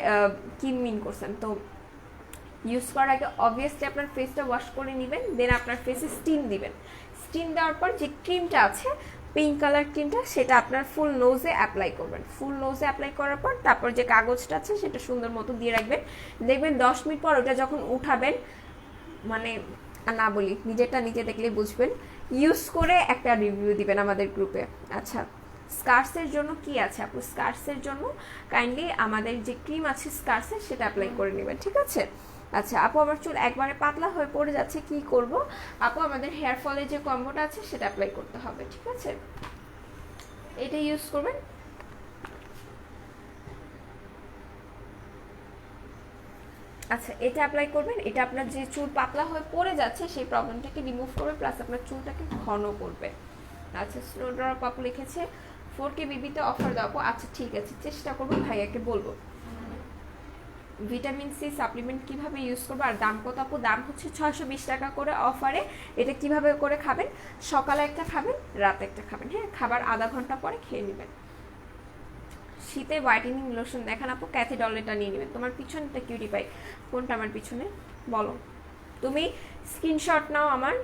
কি মিন করছেন। তো ইউজ করার আগে অবভিয়াসলি আপনার ফেসটা ওয়াশ করে নেবেন, দেন আপনার ফেসে স্টিম দিবেন। স্টিম দেওয়ার পর যে ক্রিমটা আছে, পিঙ্ক কালার ক্রিমটা, সেটা আপনার ফুল নোজে অ্যাপ্লাই করবেন। ফুল নোজে অ্যাপ্লাই করার পর তারপর যে কাগজটা আছে সেটা সুন্দর মতো দিয়ে রাখবেন। দেখবেন 10 মিনিট পর ওটা যখন উঠাবেন, মানে না বলি, নিজেরটা নিজে দেখলেই বুঝবেন, ইউজ করে একটা রিভিউ দিবেন আমাদের গ্রুপে। আচ্ছা, স্কার্সের জন্য কি আছে আপু? স্কার্সের জন্য কাইন্ডলি আমাদের যে ক্রিম আছে স্কার্সের, সেটা অ্যাপ্লাই করে নেবেন, ঠিক আছে? আচ্ছা আপু, আমার চুল একবারে পাতলা হয়ে পড়ে যাচ্ছে, কি করব? আপু আমাদের হেয়ার ফলের যে কম্বোটা আছে সেটা অ্যাপ্লাই করতে হবে, ঠিক আছে? এটা ইউজ করবেন। আচ্ছা, এটা অ্যাপ্লাই করবেন, এটা আপনার যে চুল পাতলা হয়ে পড়ে যাচ্ছে সেই প্রবলেমটাকে রিমুভ করবে, প্লাস আপনার চুলটাকে ঘন করবে। আচ্ছা, স্নো ড্রপ আপু লিখেছে 4K বিবিতে অফার দেবো। আচ্ছা ঠিক আছে, চেষ্টা করবো, ভাইয়াকে বলবো। ভিটামিন সি সাপ্লিমেন্ট কিভাবে ইউজ করবো আর দাম কত আপু? দাম হচ্ছে 620 টাকা করে অফারে। এটা কিভাবে করে খাবেন? সকালে একটা খাবেন, রাতে একটা খাবেন, হ্যাঁ, খাবার আধা ঘন্টা পরে খেয়ে নেবেন। শীতে হোয়াইটেনিং লোশন দেখান আপু, ক্যাথিডল এটা নিয়ে নেবেন। তোমার পিছনটা কিউটি পাই, কোনটা আমার পিছনে বলো? তুমি স্ক্রিনশট নাও আমার,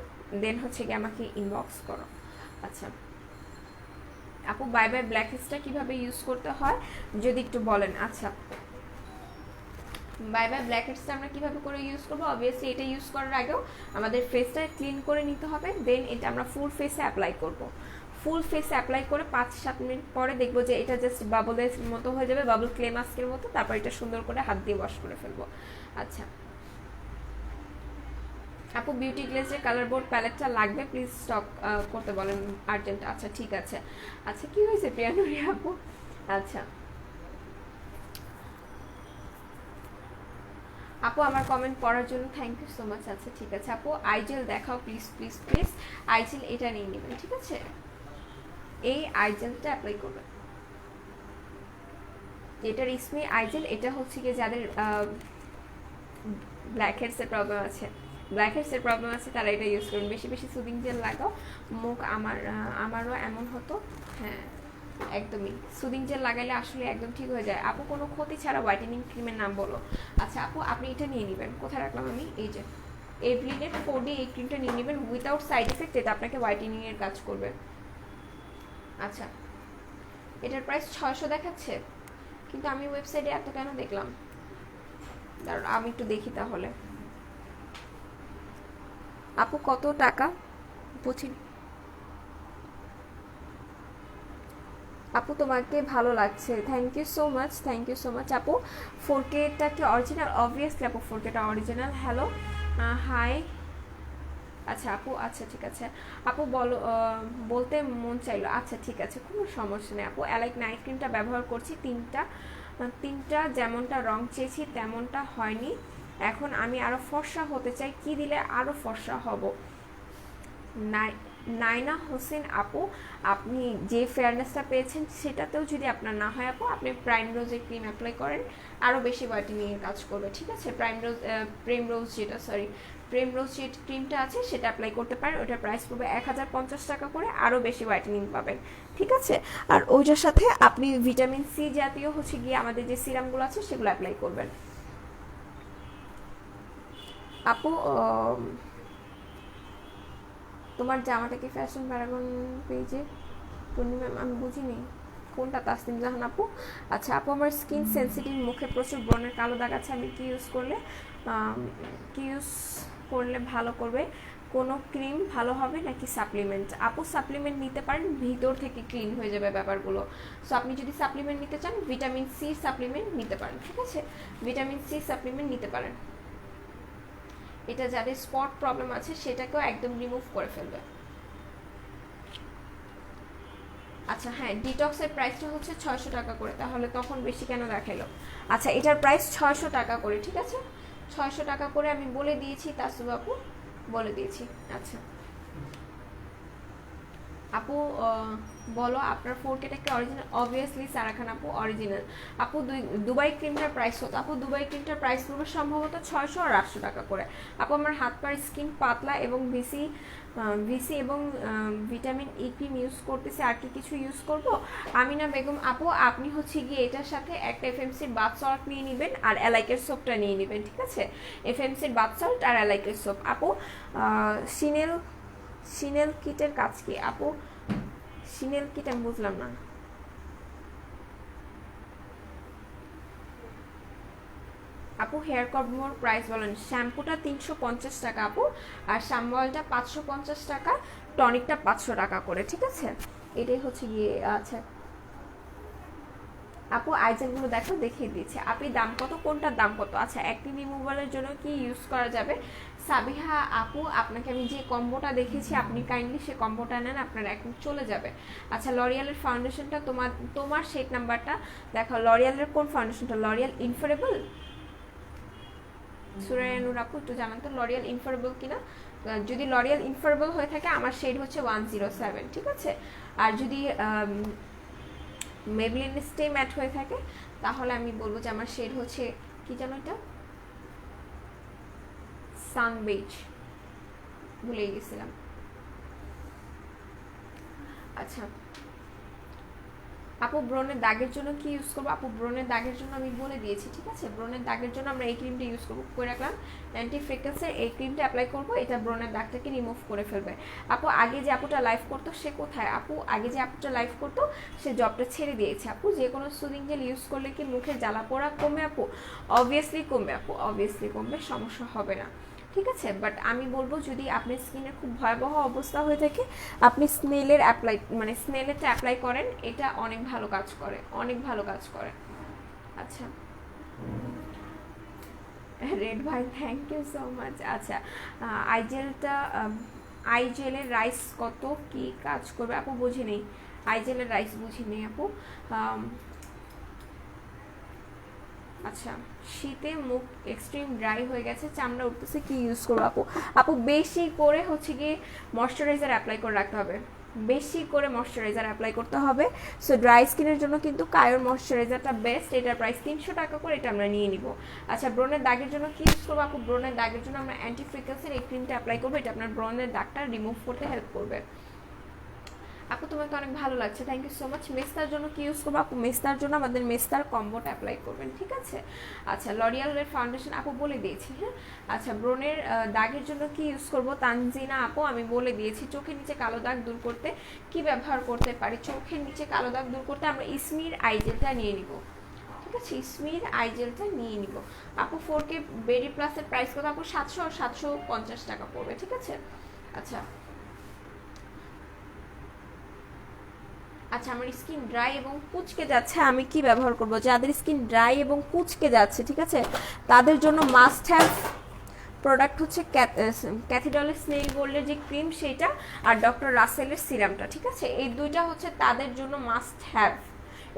দেন হচ্ছে কি আমাকে ইনবক্স করো। আচ্ছা আপু বাই বাই ব্ল্যাক হেডসটা কীভাবে ইউজ করতে হয় যদি একটু বলেন। আচ্ছা, বাই বাই ব্ল্যাক হেডসটা আমরা কীভাবে করে ইউজ করবো, অবভিয়াসলি এটা ইউজ করার আগেও আমাদের ফেসটা ক্লিন করে নিতে হবে, দেন এটা আমরা ফুল ফেসে অ্যাপ্লাই করব। ফুল ফেসে অ্যাপ্লাই করে 5-7 মিনিট পরে দেখবো যে এটা জাস্ট বাবলের মতো হয়ে যাবে, বাবল ক্লে মাস্কের মতো। তারপর এটা সুন্দর করে হাত দিয়ে ওয়াশ করে ফেলবো। আচ্ছা আপু বিউটি গ্লেজের কালার বোর্ড প্যালেটটা লাগবে, প্লিজ স্টক করতে বলেন আর্জেন্ট। আচ্ছা ঠিক আছে। আচ্ছা কি হয়েছে প্রিয়ানুরি আপু? আচ্ছা আপু আমার কমেন্ট পড়ার জন্য থ্যাংক ইউ সো মাচ। আচ্ছা ঠিক আছে আপু, আইজেল দেখাও প্লিজ প্লিজ প্লিজ। আইজেল এটা নিয়ে নেবেন, ঠিক আছে? এই আইজেলটা অ্যাপ্লাই করবেন, এটা রিসমি আইজেল। এটা হচ্ছে কি যাদের ব্ল্যাক হেডসের প্রবলেম আছে, ব্ল্যাক হেডসের প্রবলেম আছে তারা এটা ইউজ করুন। বেশি বেশি সুদিং জেল লাগাও। মুখ আমারও এমন হতো, হ্যাঁ একদমই সুদিং জেল লাগাইলে আসলে একদম ঠিক হয়ে যায়। আপু কোনো ক্ষতি ছাড়া হোয়াইটেনিং ক্রিমের নাম বলো। আচ্ছা আপু আপনি এটা নিয়ে নেবেন, কোথায় রাখলাম আমি, এই যে এভরিনের 4D এই ক্রিমটা নিয়ে নেবেন উইথাউট সাইড এফেক্ট। এটা আপনাকে হোয়াইটেনিং এর কাজ করবে। আচ্ছা এটার প্রাইস 600 দেখাচ্ছে, কিন্তু আমি ওয়েবসাইটে এত কেন দেখলাম, দাঁড়ান আমি একটু দেখি তাহলে। আপু কত টাকা বুঝিনি। আপু তোমাকে ভালো লাগছে, thank you so much, thank you so much. আপু 4Kটা কি অরিজিনাল? অবভিয়াসলি আপু 4Kটা অরিজিনাল। Hello hi. আচ্ছা আপু, আচ্ছা ঠিক আছে আপু বলো, বলতে মন চাইলো। আচ্ছা ঠিক আছে কোনো সমস্যা নেই আপু। অ্যালাইক নাইট ক্রিমটা ব্যবহার করছি, তিনটা যেমনটা রং চেয়েছি তেমনটা হয়নি। এখন আমি আরও ফর্সা হতে চাই, কি দিলে আরও ফর্সা হব? নাইনা হোসেন আপু, আপনি যে ফেয়ারনেসটা পেয়েছেন সেটাতেও যদি আপনার না হয় আপু, আপনি প্রাইম রোজের ক্রিম অ্যাপ্লাই করেন, আরও বেশি হোয়াইটেনিংয়ের কাজ করবে, ঠিক আছে? প্রেম রোজ যে ক্রিমটা আছে সেটা অ্যাপ্লাই করতে পারেন, ওটার প্রাইস পড়বে 1050 টাকা করে, আরও বেশি হোয়াইটেনিং পাবেন, ঠিক আছে? আর ওইটার সাথে আপনি ভিটামিন সি জাতীয় হচ্ছে গিয়ে আমাদের যে সিরামগুলো আছে সেগুলো অ্যাপ্লাই করবেন। আপু তোমার জামাটা কি ফ্যাশন প্যারাগন পেজে? পূর্ণিমা আমি বুঝিনি কোনটা, তাসনিম জাহান আপু। আচ্ছা আপু আমার স্কিন সেন্সিটিভ, মুখে প্রচুর ব্রণের কালো দাগ আছে, আমি কি ইউজ করলে ভালো করবে? কোনো ক্রিম ভালো হবে নাকি সাপ্লিমেন্ট? আপু সাপ্লিমেন্ট নিতে পারেন, ভিতর থেকে ক্লিন হয়ে যাবে ব্যাপারগুলো। সো আপনি যদি সাপ্লিমেন্ট নিতে চান ভিটামিন সি সাপ্লিমেন্ট নিতে পারেন, ঠিক আছে? ভিটামিন সি সাপ্লিমেন্ট নিতে পারেন, এটা যাদের স্পট প্রবলেম আছে সেটাকেও একদম রিমুভ করে ফেলবে। আচ্ছা হ্যাঁ, ডিটক্সের প্রাইসটা হচ্ছে 600 টাকা করে, তাহলে তখন বেশি কেন দেখাইলো? আচ্ছা এটার প্রাইস 600 টাকা করে, ঠিক আছে? 600 টাকা করে আমি বলে দিয়েছি, তাসু আপু বলে দিয়েছি। আচ্ছা আপু বলো আপনার 4Kটা কি অরিজিনাল? অবভিয়াসলি সারা খান আপু অরিজিনাল। আপু দুবাই ক্রিমটার প্রাইস কত? আপু দুবাই ক্রিমটার প্রাইস পড়বে সম্ভবত 600 আর 800 টাকা করে। আপু আমার হাত পার স্কিন পাতলা এবং ভিসি এবং ভিটামিন ই ক্রিম ইউজ করতেছি, আর কি কিছু ইউজ করব? আমিনা বেগম আপু আপনি হচ্ছে গিয়ে এটার সাথে একটা এফএমসির বাথ সল্ট নিয়ে নেবেন আর এলাইকের সোপটা নিয়ে নেবেন, ঠিক আছে? এফএমসির বাথ সল্ট আর এলাইকের সোপ। আপু শিনেল কিটের কাজ কি? আপু শিনেল কিট আমি বুঝলাম না। আপু হেয়ার কম্বোর প্রাইস বলেন। শ্যাম্পুটা 350 টাকা আপু, আর শ্যাম্বলটা 550 টাকা, টনিকটা 500 টাকা করে, ঠিক আছে? এটাই হচ্ছে গিয়ে। আচ্ছা আপু আইজেলগুলো দেখো, দেখিয়ে দিচ্ছে। আপনি দাম কত, কোনটার দাম কত? আচ্ছা অ্যাক্নি রিমুভালের জন্য কি ইউজ করা যাবে? সাবিহা আপু আপনাকে আমি যে কম্বোটা দেখেছি আপনি কাইন্ডলি সে কম্বোটা নেন, আপনার একদম চলে যাবে। আচ্ছা লরিয়ালের ফাউন্ডেশনটা তোমার শেড নাম্বারটা দেখো। লরিয়ালের কোন ফাউন্ডেশনটা? লরিয়াল ইনফারেবল? সুরায়ানুর আপু একটু জানান তো লরিয়াল ইনফারেবল কিনা। যদি লরিয়াল ইনফারেবল হয়ে থাকে আমার শেড হচ্ছে 107, ঠিক আছে? আর যদি মেবলিন স্টে ম্যাট হয়ে থাকে তাহলে আমি বলবো যে আমার শেড হচ্ছে কি জানো, এটা সানবেজ, ভুলে গেছিলাম। আচ্ছা আপু ব্রণের দাগের জন্য কি ইউজ করবো? আপু ব্রণের দাগের জন্য আমি বলে দিয়েছি, ঠিক আছে? ব্রণের দাগের জন্য আমরা এই ক্রিমটা ইউজ করবো, করে রাখলাম অ্যান্টি ফ্রিকেন্সের এই ক্রিমটা অ্যাপ্লাই করবো, এটা ব্রণের দাগটাকে রিমুভ করে ফেলবে। আপু আগে যে আপুটা লাইভ করতো সে কোথায়? আপু আগে যে আপুটা লাইভ করতো সে জবটা ছেড়ে দিয়েছে। আপু যে কোনো সুদিং জেল ইউজ করলে কি মুখের জ্বালা পোড়া কমে? আপু অবভিয়াসলি কমবে, আপু অবভিয়াসলি কমবে, সমস্যা হবে না, ঠিক আছে? বাট আমি বলবো যদি আপনার স্কিনের খুব ভয়াবহ অবস্থা হয়ে থাকে আপনি স্নেলের অ্যাপ্লাই মানে স্নেলেরটা অ্যাপ্লাই করেন, এটা অনেক ভালো কাজ করে, অনেক ভালো কাজ করে। আচ্ছা রেড ভাই থ্যাংক ইউ সো মাচ। আচ্ছা আইজেলটা আইজেলের রাইস কত কি কাজ করবে? আপু বুঝি নেই, আইজেলের রাইস বুঝি নেই আপু। আচ্ছা শীতে মুখ এক্সট্রিম ড্রাই হয়ে গেছে, চামড়া উঠতেছে, কি ইউজ করবো? আপু আপু বেশি করে হচ্ছে গিয়ে ময়শ্চারাইজার অ্যাপ্লাই করে রাখতে হবে, বেশি করে ময়শ্চারাইজার অ্যাপ্লাই করতে হবে। সো ড্রাই স্কিনের জন্য কিন্তু কায়োর ময়শ্চারাইজারটা বেস্ট, এটার প্রাইস 300 টাকা করে, এটা আমরা নিয়ে নিব। আচ্ছা ব্রণের দাগের জন্য কি ইউজ করবো? আপু ব্রণের দাগের জন্য আমরা অ্যান্টি ফ্রিকেন্সের এই ক্রিমটা অ্যাপ্লাই করবো, এটা আপনার ব্রণের দাগটা রিমুভ করতে হেল্প করবে। আপু তোমাকে অনেক ভালো লাগছে, থ্যাংক ইউ সো মাচ। মেস্তার জন্য কি ইউজ করবো? আপু মেস্তার জন্য আমাদের মেস্তার কম্বোটা অ্যাপ্লাই করবেন, ঠিক আছে? আচ্ছা লরিয়ালের ফাউন্ডেশন আপু বলে দিয়েছি, হ্যাঁ। আচ্ছা ব্রণের দাগের জন্য কি ইউজ করবো? তানজিনা আপু আমি বলে দিয়েছি, চোখের নিচে কালো দাগ দূর করতে কি ব্যবহার করতে পারি? চোখের নিচে কালো দাগ দূর করতে আমরা ইসমির আইজেলটা নিয়ে নিব, ঠিক আছে? ইসমির আইজেলটা নিয়ে নিব। আপু 4K বেরি প্লাসের প্রাইস কত? আপু 750 টাকা পড়বে, ঠিক আছে? আচ্ছা আচ্ছা আমার স্কিন ড্রাই এবং কুচকে যাচ্ছে, আমি কি ব্যবহার করব? যাদের স্কিন ড্রাই এবং কুচকে যাচ্ছে, ঠিক আছে, তাদের জন্য মাস্ট হ্যাভ প্রোডাক্ট হচ্ছে ক্যাথিডলের স্নেল গোল্ডের যে ক্রিম সেটা আর ডক্টর রাসেলের সিরামটা, ঠিক আছে? এই দুইটা হচ্ছে তাদের জন্য মাস্ট হ্যাভ,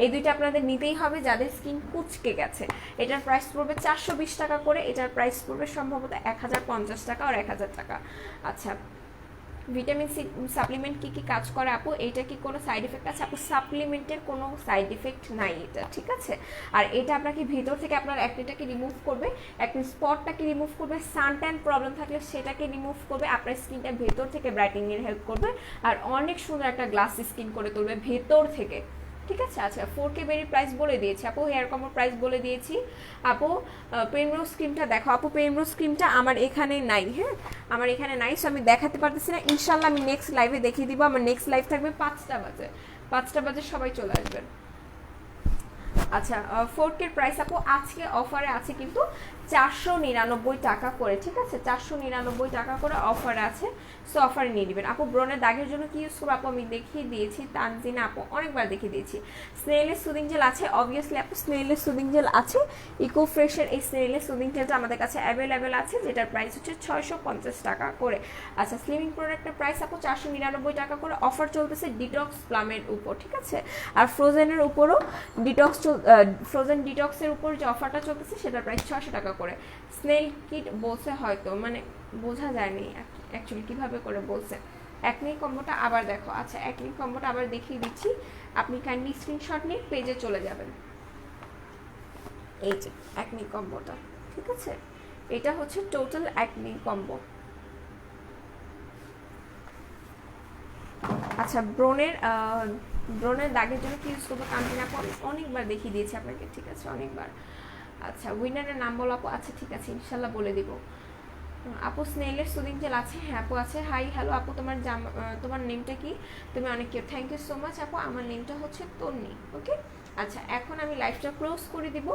এই দুইটা আপনাদের নিতেই হবে যাদের স্কিন কুচকে গেছে। এটার প্রাইস পড়বে 420 টাকা করে, এটার প্রাইস পড়বে সম্ভবত 1050 টাকা আর 1000 টাকা। আচ্ছা ভিটামিন সি সাপ্লিমেন্ট কি কি কাজ করে আপু? এইটা কি কোনো সাইড এফেক্ট আছে? আপু সাপ্লিমেন্টের কোনো সাইড এফেক্ট নাই এটা, ঠিক আছে? আর এটা আপনাকে ভিতর থেকে আপনার অ্যাকনেটাকে রিমুভ করবে, অ্যাকনে স্পটটাকে রিমুভ করবে, সান ট্যান প্রবলেম থাকলে সেটাকে রিমুভ করবে, আপনার স্কিনটা ভেতর থেকে ব্রাইটেনিং এর হেল্প করবে আর অনেক সুন্দর একটা গ্লাস স্কিন করে তুলবে ভেতর থেকে, ঠিক আছে? আচ্ছা 4K বেরি প্রাইস বলে দিয়েছি আপু, হেয়ার কম্বোর প্রাইস বলে দিয়েছি আপু। প্রেমরোজ ক্রিমটা দেখো আপু, প্রেমরোজ ক্রিমটা আমার এখানে নাই, হ্যাঁ আমার এখানে নাই, সো আমি দেখাতে পারতেছি না, ইনশাল্লাহ আমি নেক্সট লাইভে দেখিয়ে দিব। আমার নেক্সট লাইভ থাকবে 5টা বাজে, 5টা বাজে সবাই চলে আসবেন। আচ্ছা 4K প্রাইস আপু আজকে অফারে আছে কিন্তু 499 টাকা করে, ঠিক আছে? 499 টাকা করে অফারে আছে, সো অফারে নিয়ে নেবেন। আপু ব্রণের দাগের জন্য কি ইউজ করবো? আপু আমি দেখিয়ে দিয়েছি, তানজিনা আপু অনেকবার দেখিয়ে দিয়েছি। স্নেলের সুদিং জেল আছে, অবভিয়াসলি আপু স্নেলের সুদিং জেল আছে, ইকো ফ্রেশের এই স্নেলের সুদিং জেলটা আমাদের কাছে অ্যাভেলেবেল আছে, যেটার প্রাইস হচ্ছে 650 টাকা করে। আচ্ছা স্লিমিং প্রোডাক্টের প্রাইস আপু 499 টাকা করে, অফার চলতেছে ডিটক্স প্লামের উপর, ঠিক আছে? আর ফ্রোজেনের উপরও ডিটক্স ফ্রোজেন ডিটক্সের উপর যে অফারটা চলতেছে সেটার প্রাইস 600 টাকা করে। স্নেল কিট বলছে হয়তো, মানে বোঝা যায়নি অ্যাকচুয়ালি কিভাবে করে বলছে। একনি কম্বোটা আবার দেখো, আচ্ছা একনি কম্বোটা আবার দেখিয়ে দিচ্ছি, আপনি কাইন্ডলি স্ক্রিনশট নিয়ে পেজে চলে যাবেন। এই যে একনি কম্বোটা, ঠিক আছে? এটা হচ্ছে টোটাল একনি কম্বো। আচ্ছা ব্রণের দাগের জন্য কি ইউজ করবো? কান্তিনা আপু আমি অনেকবার দেখিয়ে দিয়েছি আপনাকে, ঠিক আছে? অনেকবার। আচ্ছা উইনারের নাম বলো আপু? আচ্ছা ঠিক আছে ইনশাল্লাহ বলে দিব। আপু স্নেলের সুদিং জেল আছে? হ্যাঁ আপু আছে। হাই হ্যালো আপু, তোমার নেমটা কি? তুমি অনেক cute, thank you so much আপু। আমার নেমটা হচ্ছে তন্নি, ওকে? আচ্ছা এখন আমি লাইভটা ক্লোজ করে দিব,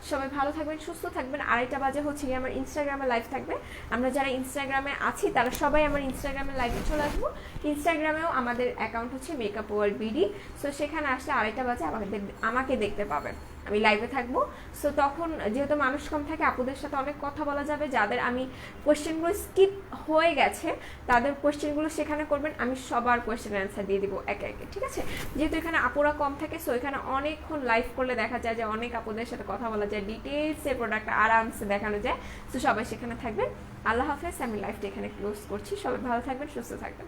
সবাই ভালো থাকবেন সুস্থ থাকবেন। 2:30 বাজে হচ্ছে গিয়ে আমার ইনস্টাগ্রামে লাইভ থাকবে, আমরা যারা ইনস্টাগ্রামে আছি তারা সবাই আমার ইনস্টাগ্রামে লাইভে চলে আসবো। ইনস্টাগ্রামেও আমাদের অ্যাকাউন্ট হচ্ছে মেকআপ ওয়ার্ল্ড বিডি, সো সেখানে আসলে 2:30 বাজে আমাকে দেখতে পাবেন, আমি লাইভে থাকবো। সো তখন যেহেতু মানুষ কম থাকে আপুদের সাথে অনেক কথা বলা যাবে, যাদের আমি কোয়েশ্চেনগুলো স্কিপ হয়ে গেছে তাদের কোয়েশ্চেনগুলো সেখানে করবেন, আমি সবার কোয়েশ্চেন অ্যান্সার দিয়ে দিব একে একে, ঠিক আছে? যেহেতু এখানে আপুরা কম থাকে সো এখানে অনেকক্ষণ লাইভ করলে দেখা যায় যে অনেক আপুদের সাথে কথা বলা যায়, ডিটেলসে প্রোডাক্ট আরামসে দেখানো যায়। সো সবাই সেখানে থাকবেন। আল্লাহ হাফেজ, আমি লাইভটা এখানে ক্লোজ করছি, সবাই ভালো থাকবেন সুস্থ থাকবেন।